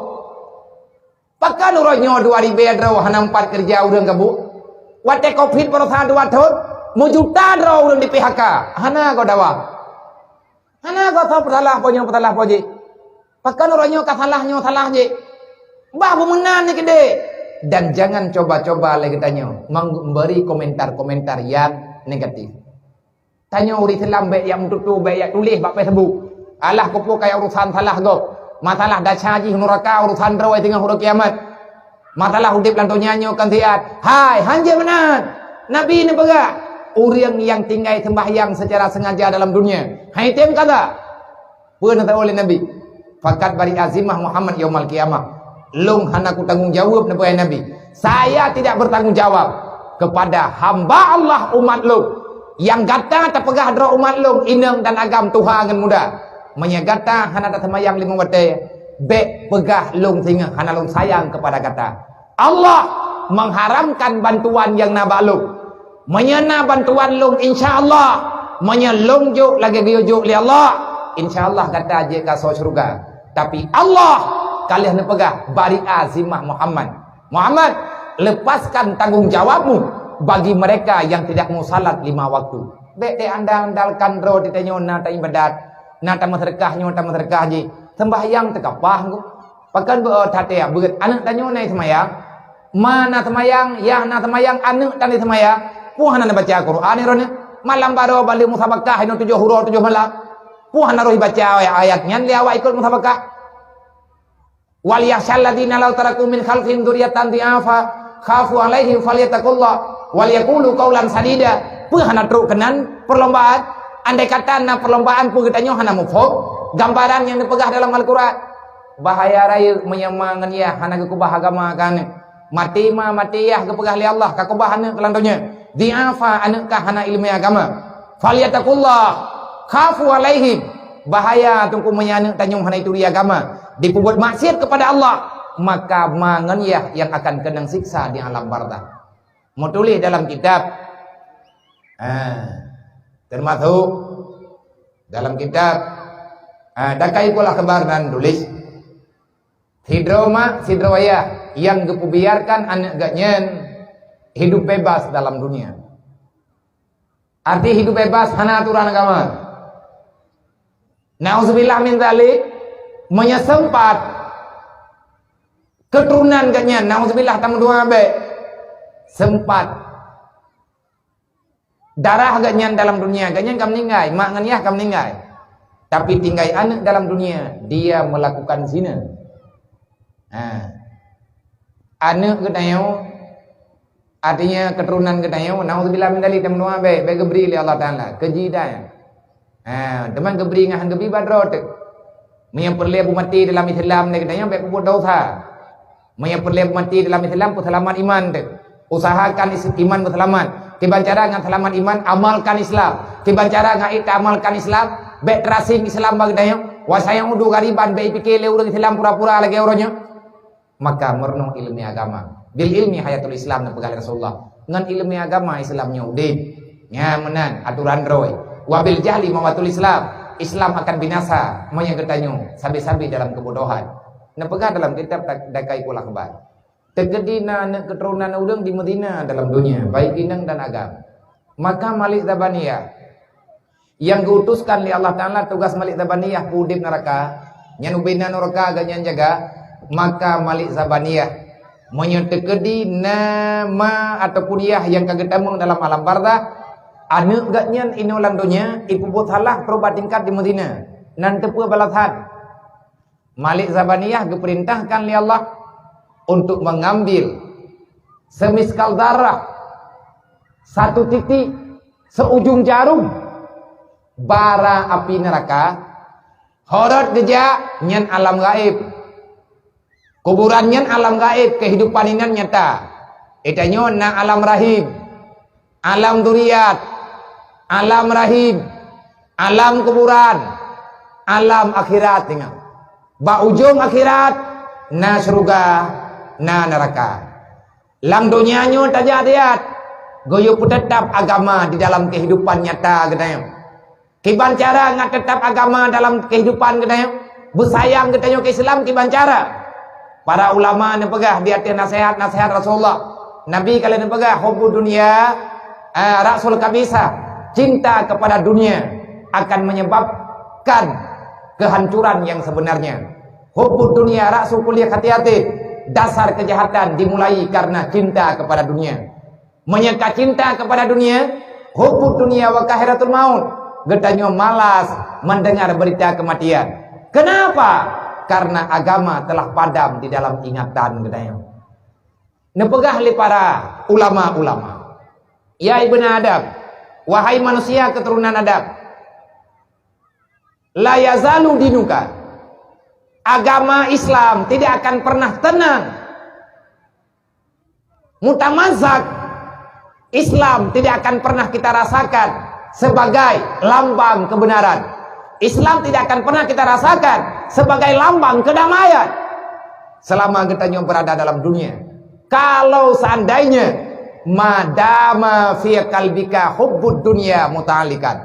Pakan urangnya 2,000 bedro hana 4 kerja udang kabu. Wate Covid perusahaan 2 tahun. Mujuta draw urang di PHK. Hana kau dawa. Hana kau tahu petalah poji. Pakan orangnya kasalahnya salah je. Bah pemenang ni kede. Dan jangan coba-coba lagi tanya memberi komentar-komentar yang negatif. Tanya uri Islam baik yang tutu baik yang tulis bak Facebook. Alah kopo kayak urusan salah go. Masalah dacaji neraka urusan draw tengah huruf kiamat. Masalah udip lantonya nyo kan tiat. Hai, hanje benar. Nabi ni pegak. Orang yang tinggal sembahyang secara sengaja dalam dunia. Hai tem kata. Pernah tahu oleh Nabi. Fakat bari azimah Muhammad yaumul qiyamah. Long hanaku tanggung jawab kepada Nabi. Saya tidak bertanggung jawab kepada hamba Allah umat long. Yang gata terpegah dra umat long inang dan agam Tuhan dengan mudah. Menyagata hana tak semayang 5 waktu. Bek pegah long singa hana long sayang kepada kata. Allah mengharamkan bantuan yang nabak long. Menyana bantuan long insya-Allah. Menyelong juk lagi giyujuk li Allah. Insya-Allah kata je ka surga. Tapi Allah kalian pegah bari azimah Muhammad. Muhammad, lepaskan tanggung jawabmu bagi mereka yang tidak mau salat 5 waktu. Bek de anda andalkan ro ditanyo na ta ibadat. Na ta sedekahnya ta sedekah je. Sembahyang tekapah ku. Pakan be tate beut anak tanyo nai semayang. Mana semayang? Ya na semayang anak tani semayang. Puhana baca Quran ni malam baru balik musabakah ini 7 huruf 7 malam. Puhana roh baca ayatnya dia awak ikut musabakah. Wal yakhshal ladina law taraku min khalfihim dzurriyyatan dhi'afa khafu alaihim falyattaqullah wal yaqulu qawlan sadida. Puhana truk kenan perlombaan. Andai kata na perlombaan pu kita hana mufhum gambaran yang dipegah dalam Al-Qur'an. Bahaya raya menyemangan ya hana ke agama kan. Mati ya kepegah li Allah ka kubahana kelantonya. Diafa anakah hana ilmu agama. Falyattaqullah khafu alaihim. Bahaya tungku menyanak tanyung hana itu agama. Diperbuat maksiat kepada Allah. maka mangenyah yang akan kena siksa di alam barzah. Mau tulis dalam kitab, termasuk dalam kitab, dakai pula kabar dan tulis sidrawaya yang gepubiarkan anak gaknyen hidup bebas dalam dunia. Arti hidup bebas hana aturan agama. Nauzubillah min dzalik, menyesempat keturunan gaknyen, nauzubillah tamu dua be sempat darah gaknyen dalam dunia, gaknyen kam ninggai, mak nganyah kam ninggai. Tapi tinggai anak dalam dunia, dia melakukan zina. Anak gedayo artinya keturunan gedayo, nauzubillah min dzalik tamu dua be gebri li Allah Taala, keji dah. Teman gebri ngahan gebri badrot. Yang perlu mati dalam Islam ni gedayo be kubur dosa. Yang perlu mati dalam Islam ku selamat iman dek. Usahakan iman ku selamat. Tiban cara ngan selamat iman amalkan Islam. Tiban cara ngan amalkan Islam, be tracing Islam bagdayo. Wasayang udu gariban be pikir le urang Islam pura-pura lagi orangnya. Maka merenung ilmu agama. Bil ilmi hayatul Islam na pegali Rasulullah. Ngan ilmu agama Islamnya udin. Nya menan aturan roy. Wabil jahli mawatul Islam. Islam akan binasa. Monya getanyo sabi-sabi dalam kebodohan. Nepegah dalam kitab dakai pula kebar. Tegedina anak keturunan udang di Medina dalam dunia, baik inang dan agam. Maka Malik Zabaniyah yang diutuskan oleh Allah Taala tugas Malik Zabaniyah pudip neraka, nyanubina neraka ganyan jaga, maka Malik Zabaniyah menyetekedi nama ataupun yah yang kagetamung dalam alam barzah, anak gaknyan inulang dunia, ipubut halah perubat tingkat di Medina, nan tepua balasan. Malik Zabaniyah diperintahkan oleh Allah untuk mengambil semiskal darah satu titik seujung jarum bara api neraka horot geja nyen alam gaib kuburan nyen alam gaib kehidupan inan nyata itanyo na alam rahim alam duriat alam rahim alam kuburan alam akhirat tinggal ba ujung akhirat na surga na neraka. Lang dunianyo tajadiat goyo tetap agama di dalam kehidupan nyata gedayo. Kiban cara ngat tetap agama dalam kehidupan gedayo. Bersayang gedayo ke Islam kiban cara. Para ulama nepegah di atas nasihat Rasulullah. Nabi kalian nepegah hubbu dunia rasul kabisa. Cinta kepada dunia akan menyebabkan kehancuran yang sebenarnya. Hubbu dunia rasul kulli hati-hati. Dasar kejahatan dimulai karena cinta kepada dunia. Menyeka cinta kepada dunia, hubbu dunia wa kahiratul maut. Getanyo malas mendengar berita kematian. Kenapa? Karena agama telah padam di dalam ingatan getanyo. Nepegah li para ulama-ulama. Ya ibn Adam, wahai manusia keturunan Adam. La yazalu dinuka. Agama Islam tidak akan pernah tenang. Mutamazak Islam tidak akan pernah kita rasakan sebagai lambang kebenaran. Islam tidak akan pernah kita rasakan sebagai lambang kedamaian selama kita berada dalam dunia. Kalau seandainya madama fi qalbika hubbud dunya muta'allikan.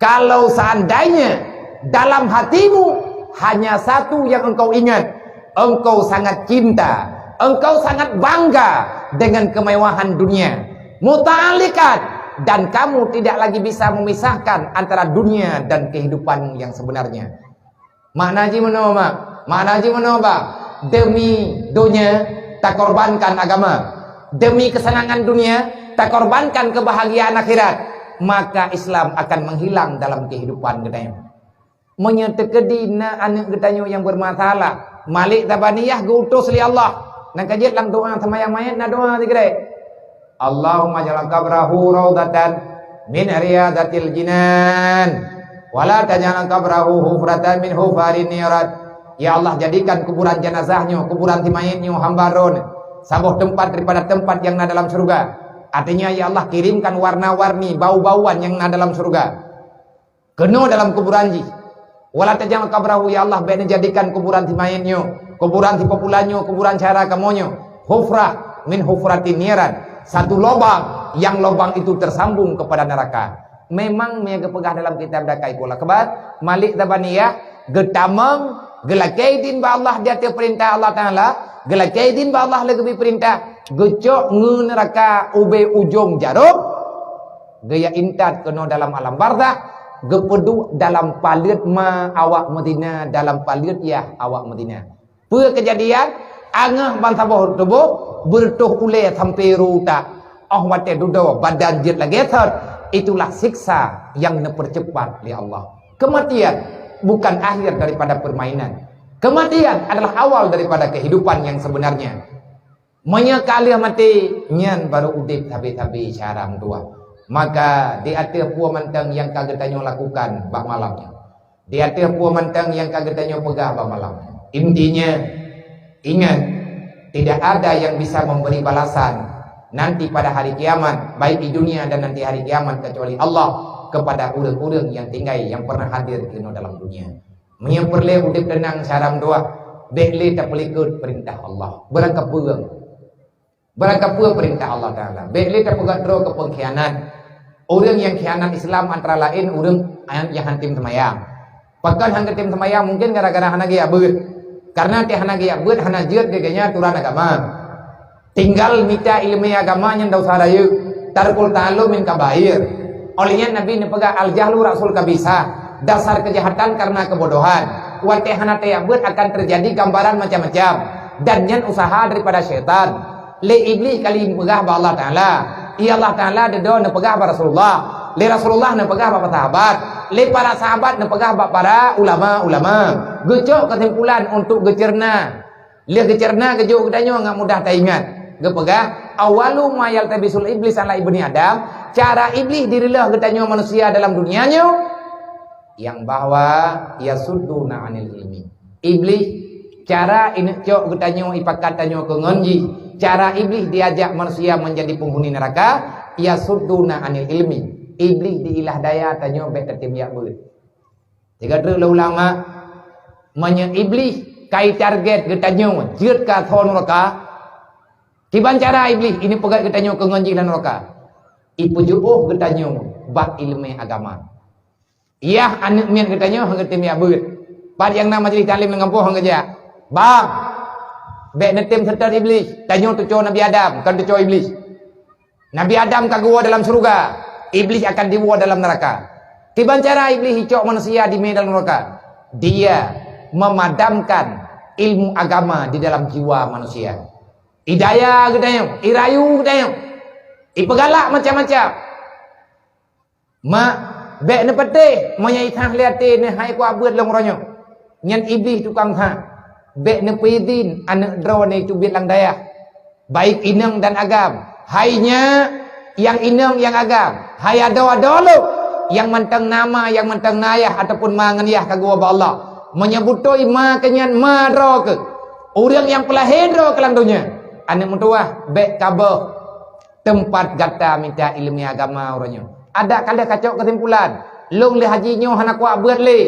Kalau seandainya dalam hatimu hanya satu yang engkau ingat, engkau sangat cinta, engkau sangat bangga dengan kemewahan dunia, muta'allikan, dan kamu tidak lagi bisa memisahkan antara dunia dan kehidupan yang sebenarnya. Maknaji menoba, demi dunia tak korbankan agama, demi kesenangan dunia tak korbankan kebahagiaan akhirat, maka Islam akan menghilang dalam kehidupan kita. Menyetekedi na anak getanyo yang bermasalah. Malik Zabaniyah gutus li Allah. Nak kajian lang doa sama yang mayat na doa digre. Allahumma ja'al qabrahu raudatan min riyadatil jinan wala taj'al qabrahu hufratan min hufarin nirat. Ya Allah, jadikan kuburan jenazahnya, kuburan mayatnya hambaron sabuh tempat daripada tempat yang na dalam surga. Artinya ya Allah, kirimkan warna-warni bau-bauan yang na dalam surga. Kena dalam kuburan ji. Wala tajal kabrahu ya Allah bena jadikan kuburan timayinyo, kuburan tipopulanyo, kuburan cara kamonyo, hufrah min hufratin niran, satu lubang yang lubang itu tersambung kepada neraka. Memang mega pegah dalam kitab dakai pula kebat Malik Tabaniyah getamang gelakaidin ba Allah dia perintah Allah Taala, gelakaidin ba Allah lebih perintah gecok nge neraka ube ujung jarum gaya intat kena dalam alam barzah gepedu dalam palit ma awak Madinah dalam palit ya awak Madinah. Pe kejadian angah bangsa boh tubuh bertuh ule sampai ruta oh wate dudo badan jet lagi itulah siksa yang dipercepat oleh Allah. Kematian bukan akhir daripada permainan. Kematian adalah awal daripada kehidupan yang sebenarnya. Menyekali mati nyan baru udip tabi-tabi syaram tua. Maka di atas puan mantang yang kagetanyo lakukan bak malamnya. Di atas puan mantang yang kagetanyo pegah bak malamnya. Intinya ingat tidak ada yang bisa memberi balasan nanti pada hari kiamat baik di dunia dan nanti hari kiamat kecuali Allah kepada urang-urang yang tinggal yang pernah hadir kena dalam dunia. Menyemperle udip tenang syaram doa bekle tak pelikut perintah Allah. Berangkap perintah Allah Taala. Bekle tak pegat ke pengkhianat. Orang yang khianat Islam antara lain orang yang hantim semayang. Pakan hantim semayang mungkin gara-gara hana gaya beut. Karena ti hana gaya beut hana jeut gegenya aturan agama. Tinggal minta ilmu agama yang dausah dayu. Tarkul ta'allum min kabair. Olehnya Nabi nepega al-jahlu rasul kabisa. Dasar kejahatan karena kebodohan. Wate hana taya beut akan terjadi gambaran macam-macam. Dan yang usaha daripada syaitan. Le iblis kali megah ba Allah Taala. Ya Allah Ta'ala dedo nepegah ba Rasulullah. Le Rasulullah nepegah ba sahabat. Le para sahabat nepegah ba para ulama-ulama. Gecok kesimpulan untuk gecerna. Le gecerna gejuk gedanyo enggak mudah ta ingat. Gepegah awalu ma yaltabisul iblis ala ibni Adam. Cara iblis dirilah gedanyo manusia dalam dunianya yang bahwa yasudduna anil ilmi. Iblis cara ini cok gedanyo ipakatanyo ke ngonji. Cara iblis diajak manusia menjadi penghuni neraka yasudduna anil ilmi. Iblis diilah daya tanyo bek ketim yak beut. Jika dulu ulama menya iblis kai target getanyo jeut ka thon neraka. Kiban cara iblis ini pegat getanyo ke ngonji dan neraka. Ipujuh getanyo bak ilmu agama. Iya anak mian getanyo hang ketim yak beut. Pad yang nama jadi talim ngampuh hang geja. Bang bek netim serta iblis. Tanya tuco Nabi Adam, kan tuco iblis. Nabi Adam kagua dalam surga, iblis akan dibawa dalam neraka. Tiban cara iblis hicok manusia di medan neraka. Dia memadamkan ilmu agama di dalam jiwa manusia. Hidayah gedayang, irayu gedayang. Ipegalak macam-macam. Mak bek ne petih, monya itah liate ne hai ku abut long ronyo. Nyan iblis tukang ha. Bek nepidin anak drone itu bilang daya baik inang dan agam hainya yang inang yang agam hai ada dulu yang mentang nama yang mentang nayah ataupun manganiah kagua ba Allah menyebutoi ma kenyan ma dro ke orang yang pelahedro kelang dunia anak mentua bek kabeh tempat gata minta ilmu agama orangnya ada kali kacau kesimpulan long le hajinya hana kuat buat le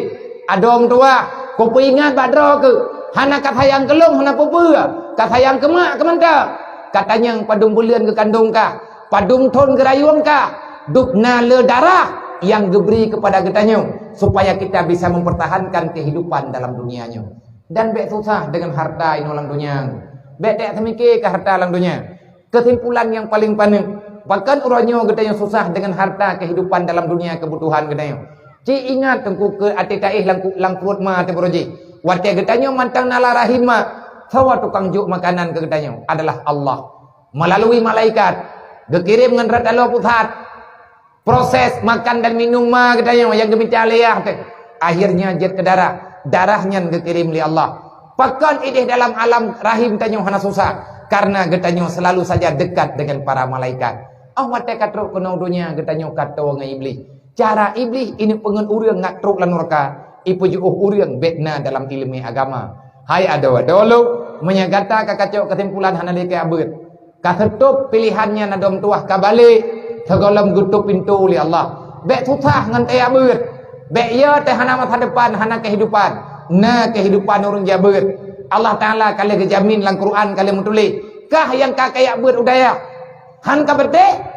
ada mentua kau ingat badro ke hana kata yang kelong hana pupua kata yang kemak kemanta katanya padung bulian ke kandung kah padung ton ke rayuang kah dupna le darah yang diberi kepada katanya supaya kita bisa mempertahankan kehidupan dalam dunianya dan bek susah dengan harta ini orang dunia bek tak semikir ke harta orang dunia kesimpulan yang paling paling bahkan orangnya katanya susah dengan harta kehidupan dalam dunia kebutuhan katanya ci ingat tengku ke atitaih lang perut ma te broji wate getanyo mantang nala rahimah sawa tukang juk makanan ke getanyo adalah Allah melalui malaikat gekirim dengan rat Allah pusat proses makan dan minum ma getanyo yang geminta leah akhirnya jet ke darahnya gekirim li Allah pakan idih dalam alam rahim tanyo hana susah karena getanyo selalu saja dekat dengan para malaikat wate katruk kena dunia getanyo kato ngai iblis cara iblis ini pengen urang ngatruk lan neraka ipujuh urang betna dalam ilmu agama. Hai ada dulu menyagata kakacok kesimpulan hanali ke abut. Kasetup pilihannya nadom tuah kabalik. Segolam gutup pintu oleh Allah. Bek susah ngan te abut. Baik ya teh hana masa depan, hana kehidupan. Na kehidupan orang jabut. Allah Taala kali kejamin dalam Quran kali menulis. Kah yang kayak ber udaya. Han ka bete.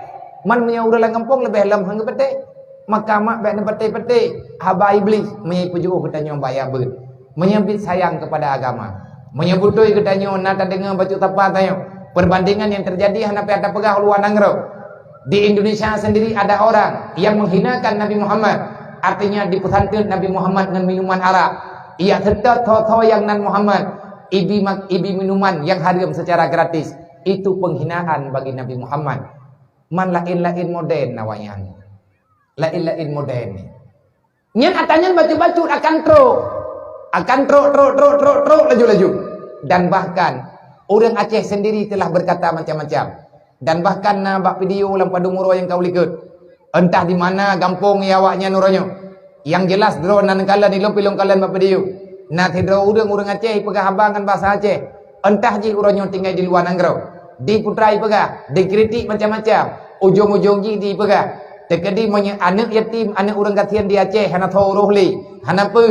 Man punya urang lang kampung lebih lam hang bete. Maka mak baik bete-bete. Haba iblis menyipuju katanya bayar ber. Menyebut sayang kepada agama. Menyebutui katanya nata dengar baca tapat tayo. Perbandingan yang terjadi hana pe ada pegah luar nanggro. Di Indonesia sendiri ada orang yang menghinakan Nabi Muhammad. Artinya di pesantren Nabi Muhammad dengan minuman arak. Ia serta tho yang nan Muhammad ibi minuman yang haram secara gratis. Itu penghinaan bagi Nabi Muhammad. Man lain modern nawanya. Lain modern. Nyen atanya baju-baju akan tro laju. Dan bahkan orang Aceh sendiri telah berkata macam-macam. Dan bahkan bak video dalam padu muro yang kau likut. Entah di mana gampung ya awaknya nuronyo. Yang jelas drone nan kala ni lopilong kalian bak video. Nah tidro urang Aceh pegah abangan bahasa Aceh. Entah ji uronyo tinggal di luar nanggro. Diputrai pegah, dikritik macam-macam. Ujung-ujung ji di pegah. Tekedi monya anak yatim, anak urang katian di Aceh hana tho rohli, hana pe,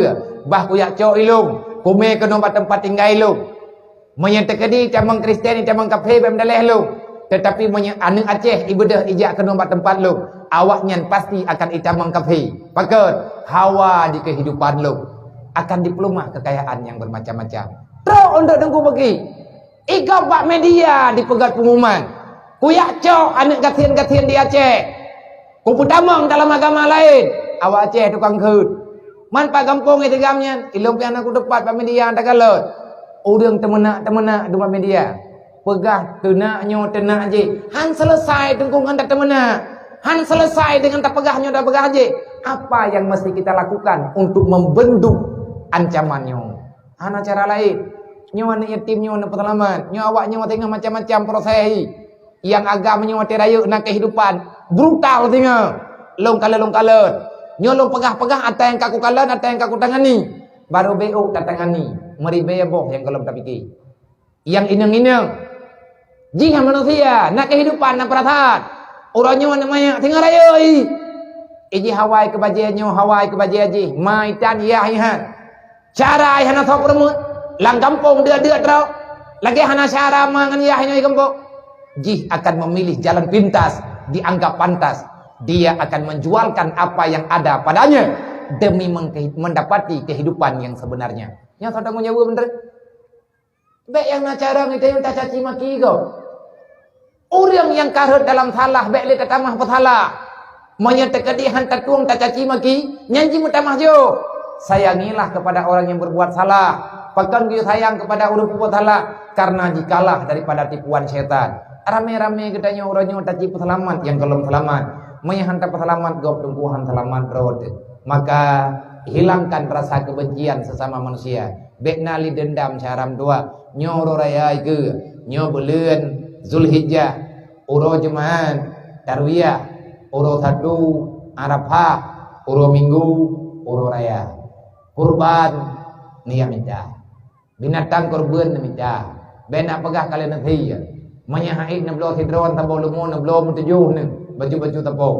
bah kuyak cok ilung, kume kena tempat tinggal ilung. Monya tekedi camang Kristian, camang kafe bem daleh lu. Tetapi monya anak Aceh ibadah ijak kena tempat lu. Awaknya pasti akan itamang kafe. Pakat hawa di kehidupan lu. Akan diploma kekayaan yang bermacam-macam. Terus untuk dengku bagi. Ika bak media dipegat pengumuman. Kuyak cok anak gatian-gatian di Aceh. Kumpul damang dalam agama lain. Awak Aceh tukang keut. Man pak kampung itu gamnya. Ilung pian aku depat pak media tak kalut. Udang temenak dua media. Pegah tenak je. Han selesai tengkungan tak temenak. Han selesai dengan tak pegahnya dah pegah je. Apa yang mesti kita lakukan untuk membendung ancamannya? Hana cara lain. Nyo anak yatim, nyo anak petalaman, nyo awak nyo tengah macam-macam proses. Yang agamanya mati raya nak kehidupan brutal tengah. Long kala. Nyo long pegah-pegah ada yang kaku kalan, ada yang kaku tangani. Baru BO tak tangani. Meri beboh yang kalau tak fikir. Yang inang-inang. Jika manusia nak kehidupan nak perasaan. Orangnya namanya tengah raya. Iji hawai kebajiannya, hawai kebajian maitan ya ihan. Cara hana thok remut. Lang kampung dia terau. Lagi hana cara mangan ya hanya kampung. Jih akan memilih jalan pintas, dianggap pantas. Dia akan menjualkan apa yang ada padanya demi mendapati kehidupan yang sebenarnya. Yang tak tanggung jawab bener. Baik yang nacara kita yang tak caci maki kau. Orang yang karut dalam salah, baik le tatamah pesalah. Menyata kedihan tatuang tak caci maki, nyanyi mutamah jo. Sayangilah kepada orang yang berbuat salah. Bahkan kita sayang kepada orang berbuat salah karena jikalah daripada tipuan syaitan. Rame-rame katanya orangnya tak cipu selamat yang belum selamat. Menyhantar selamat gop tungguhan selamat road. Maka hilangkan rasa kebencian sesama manusia. Bekna li dendam syaram dua. Nyo raya ke, nyo bulan Zulhijjah, uro Jumat, Tarwiyah, uro satu Arafah, uro Minggu, uro raya. Kurban niat minta. Binatang korban minta. Benak pegah kalian nanti. Menyahaid nablo hidron tabo lumo nablo mutujuh ne baju-baju tabo.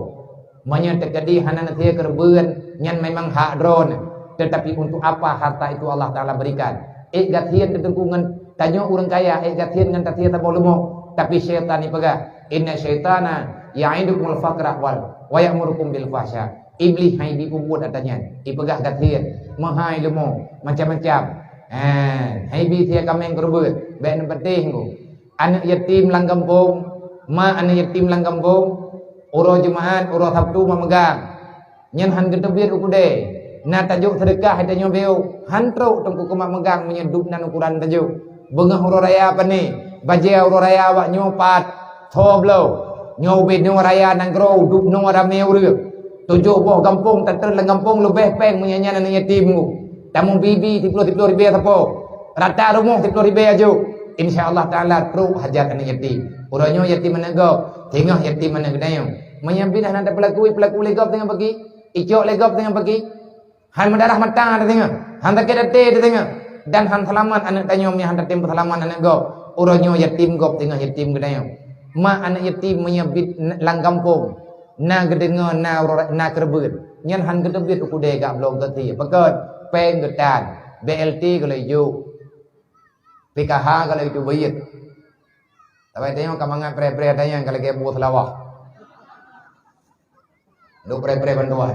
Manya terjadi hana nanti korban nyan memang hak drone. Tetapi untuk apa harta itu Allah Taala berikan? Gatian ketengkungan tanyo orang kaya, gatian ngan tatia tabo lumo. Tapi syaitan ni pegah. Inna syaitana ya'idukumul faqra wa ya'murukum bil fahsya. Iblis hai dikubur adanya. Ipegah gatian, mahai lumo, macam-macam. Hai bi tia kameng kerbut, baik penting ku. Anak yatim lang kampung, anak yatim lang kampung, uro Jumaat, uro Sabtu memegang. Nyan han ketebir ukude. Na tajuk sedekah ada nyobeu, hantro tungku kemak megang menyedup nan ukuran tajuk. Bengah uro raya apa ni? Bajia uro raya wak nyopat, thoblo. Nyobet nyo raya nang grow, dup no rame urip. Tujuh boh kampung terter lang kampung lebih peng menyanyian anak yatimmu. Tamu bibi 30 ribu sapo. Rata rumah 30 ribu aja. InsyaAllah Ta'ala teruk hajat anak yatim. Urangnya yatim mana gop. Tengah yatim mana gedayo. Menyambilah nanti pelaku legop tengah pergi. Icok legop tengah pergi. Han mendarah matang ada tengah. Han tak kira ada tengah. Dan han selamat anak tanya han tak tempat selamat anak gop. Urangnya yatim gop tengah yatim gedayo. Ma anak yatim menyabit lang kampung. Na gedengar na kerbut. nhân hành cái biết của đề gặp lòng cơ thì bất cơn pen ngược đàn BLT cái lời du PKH cái lời du bây tapi tengok kamangan pre-pre tanya kalau kayak buat lawak do pre-pre bantuan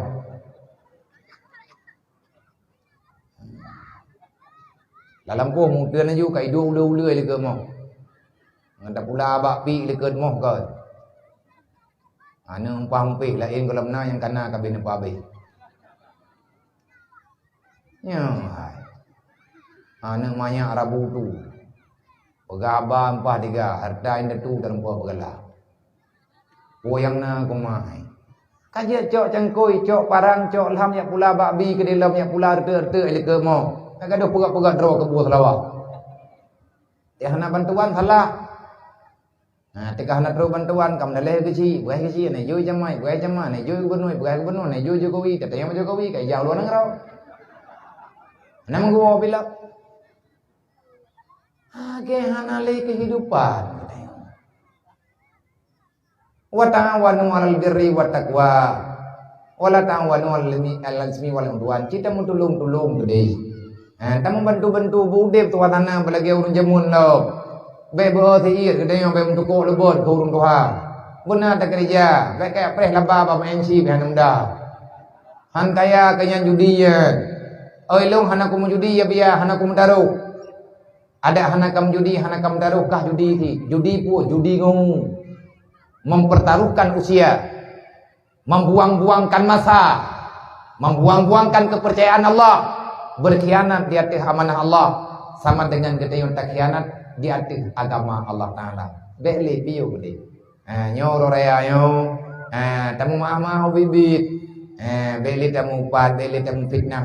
dalam pun mungkin aja kai dulu lagi ke mau ngada pula bak pi lagi ke mau ke ana umpam pi lain kalau mana yang kana kabin apa be nya ana manya Rabu tu pegaba empah tiga harta inda tu dalam buah pegala poyang na kumai kaje cok cangkoi cok parang cok lam ya pula bak bi ke dalam ya pula rete lagi ke mau kadang pegak-pegak draw ke buah selawak. Dia hana bantuan salah. Nah, tika hana draw bantuan kam daleh keci, buai keci ne joi jamai, buai jamai ne joi gubernur ne joi Jokowi, katanya Jokowi kai jauh luar ngrau. Nama gua bila. Ke hana le kehidupan. Wa ta'awanu 'alal birri wat taqwa. Wala ta'awanu 'alal ismi wal 'udwan. Kita mau tolong-tolong today. Tamu bantu-bantu budep tuan tanah apalagi urun jamun lo. Bebo tiir kedai yang bebo tukuk lebon ke urun Tuhan. Benar tak kerja. Baik kayak preh laba apa main si bihan anda. Han kaya kaya judi ya. Oi long hana kum judi ya biya hana kum taruh. Ada hana kam judi hana kam taruh kah judi ti. Judi pu judi ngomong. Mempertaruhkan usia. Membuang-buangkan masa. Membuang-buangkan kepercayaan Allah. Berkhianat di atas amanah Allah sama dengan kita yang tak khianat di atas agama Allah Taala. Beli piu gede. Nyoro raya nyo. Tamu maaf bibit. Beli tamu upat, beli tamu fitnah.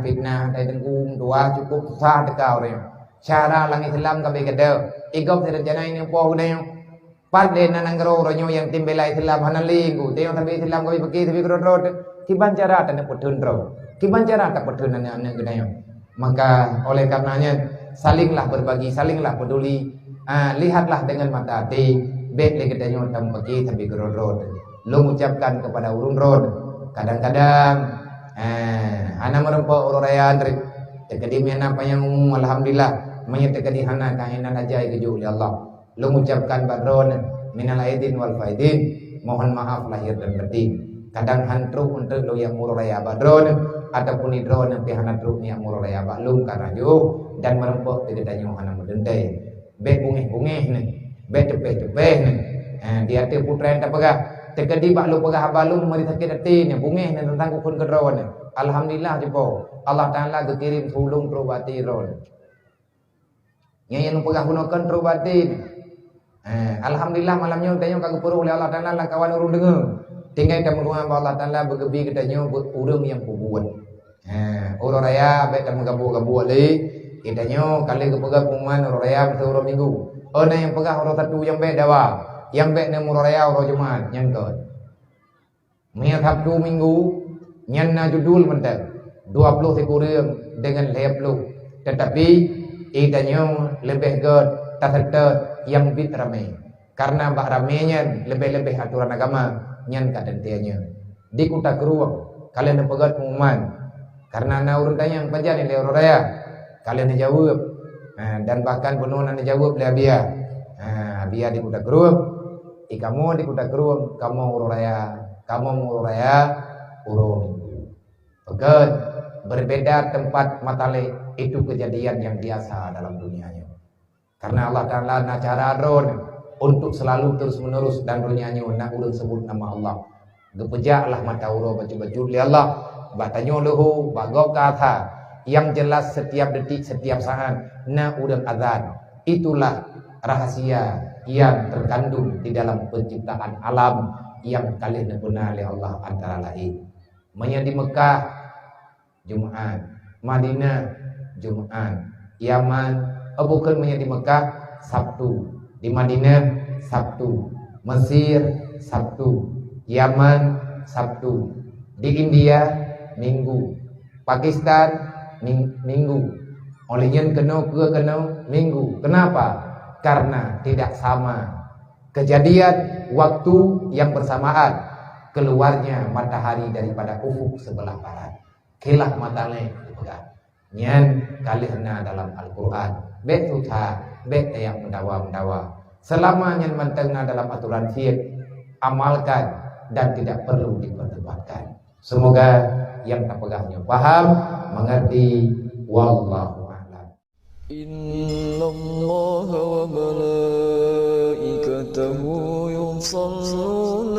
Tay tengkum dua cukup susah dekau raya. Cara lang Islam kabe kedau. Igop serjana ini poh gede nyo. Pat de nanangro ranyo yang timbela Islam hanalingu. Te yang tabi Islam kabe pakai tabi kerot. Kiban cara tanah putun ro. Kiban cara tak putun anak gede nyo. Maka oleh karenanya salinglah berbagi, salinglah peduli. Lihatlah dengan mata hati. Bet le kita nyon tam bagi tapi gerod-rod. Lu mengucapkan kepada urun rod. Kadang-kadang ana merempo ururayan dari tekadimian apa yang alhamdulillah menyetekadi hana kahinan aja keju oleh Allah. Lu mengucapkan badron minal aidin wal faidin. Mohon maaf lahir dan batin. Kadang hantru untuk lo yang ururaya badron ataupun hidro yang pihana truk ni amur raya baklum karena jo dan merempok tidak tanya hana mudente be bungeh ni be cepeh ni dia te putra enta pegah tekedi baklum pegah balum mari sakit hati ni bungeh ni tentang kufun kedro ni alhamdulillah jepo Allah Taala kirim tulung terobati ron yang pegah gunakan terobati ni alhamdulillah malamnya tanya kagak perlu oleh Allah Taala lah kawan urung dengar. Tinggal kamu rumah Allah Taala bergebi katanya urang yang kubuat. Orang raya baik kamu gabu le. Katanya kali kepegang pengumuman orang raya mesti orang minggu. Ona yang pegang orang satu yang baik dawa. Yang baik nemu orang raya orang Jumat yang ke. Minggu Sabtu minggu nyanna judul mentek 20 ekor dengan 50. Tetapi katanya lebih ke taserta yang bit ramai. Karena bak ramainya lebih-lebih aturan agama. Nyan kadentianya di kota Keruang kalian pegat pengumuman karena ana urun tanya yang panjang ni orang raya kalian jawab dan bahkan penuhnya jawab le abia abia di kota Keruang kamu di kota Keruang kamu urun raya urun pegat berbeda tempat matale itu kejadian yang biasa dalam dunianya karena Allah Taala na cara ron untuk selalu terus menerus dan runyanya nak urang sebut nama Allah. Gepejaklah mata urang baca-baca li Allah. Batanya lehu bagok kata yang jelas setiap detik setiap saat nak urang azan. Itulah rahasia yang terkandung di dalam penciptaan alam yang kalian benar oleh Allah antara lain. Manya di Mekah Jumat, Madinah Jumat, Yaman bukan manya di Mekah Sabtu. Di Madinah Sabtu, Mesir Sabtu, Yaman Sabtu, di India Minggu, Pakistan Minggu, olehnya kena Minggu. Kenapa? Karena tidak sama kejadian waktu yang bersamaan, keluarnya matahari daripada ufuk sebelah barat. Kilah matale dipegang. Nyan kalihna dalam Al-Quran. Bet utha, bet yang mendawa. Selama nyan mantengna dalam aturan fiqh, amalkan dan tidak perlu diperdebatkan. Semoga yang terpegangnya paham, mengerti. Wallahu a'lam. Innallaha wa malaikatahu yusalluna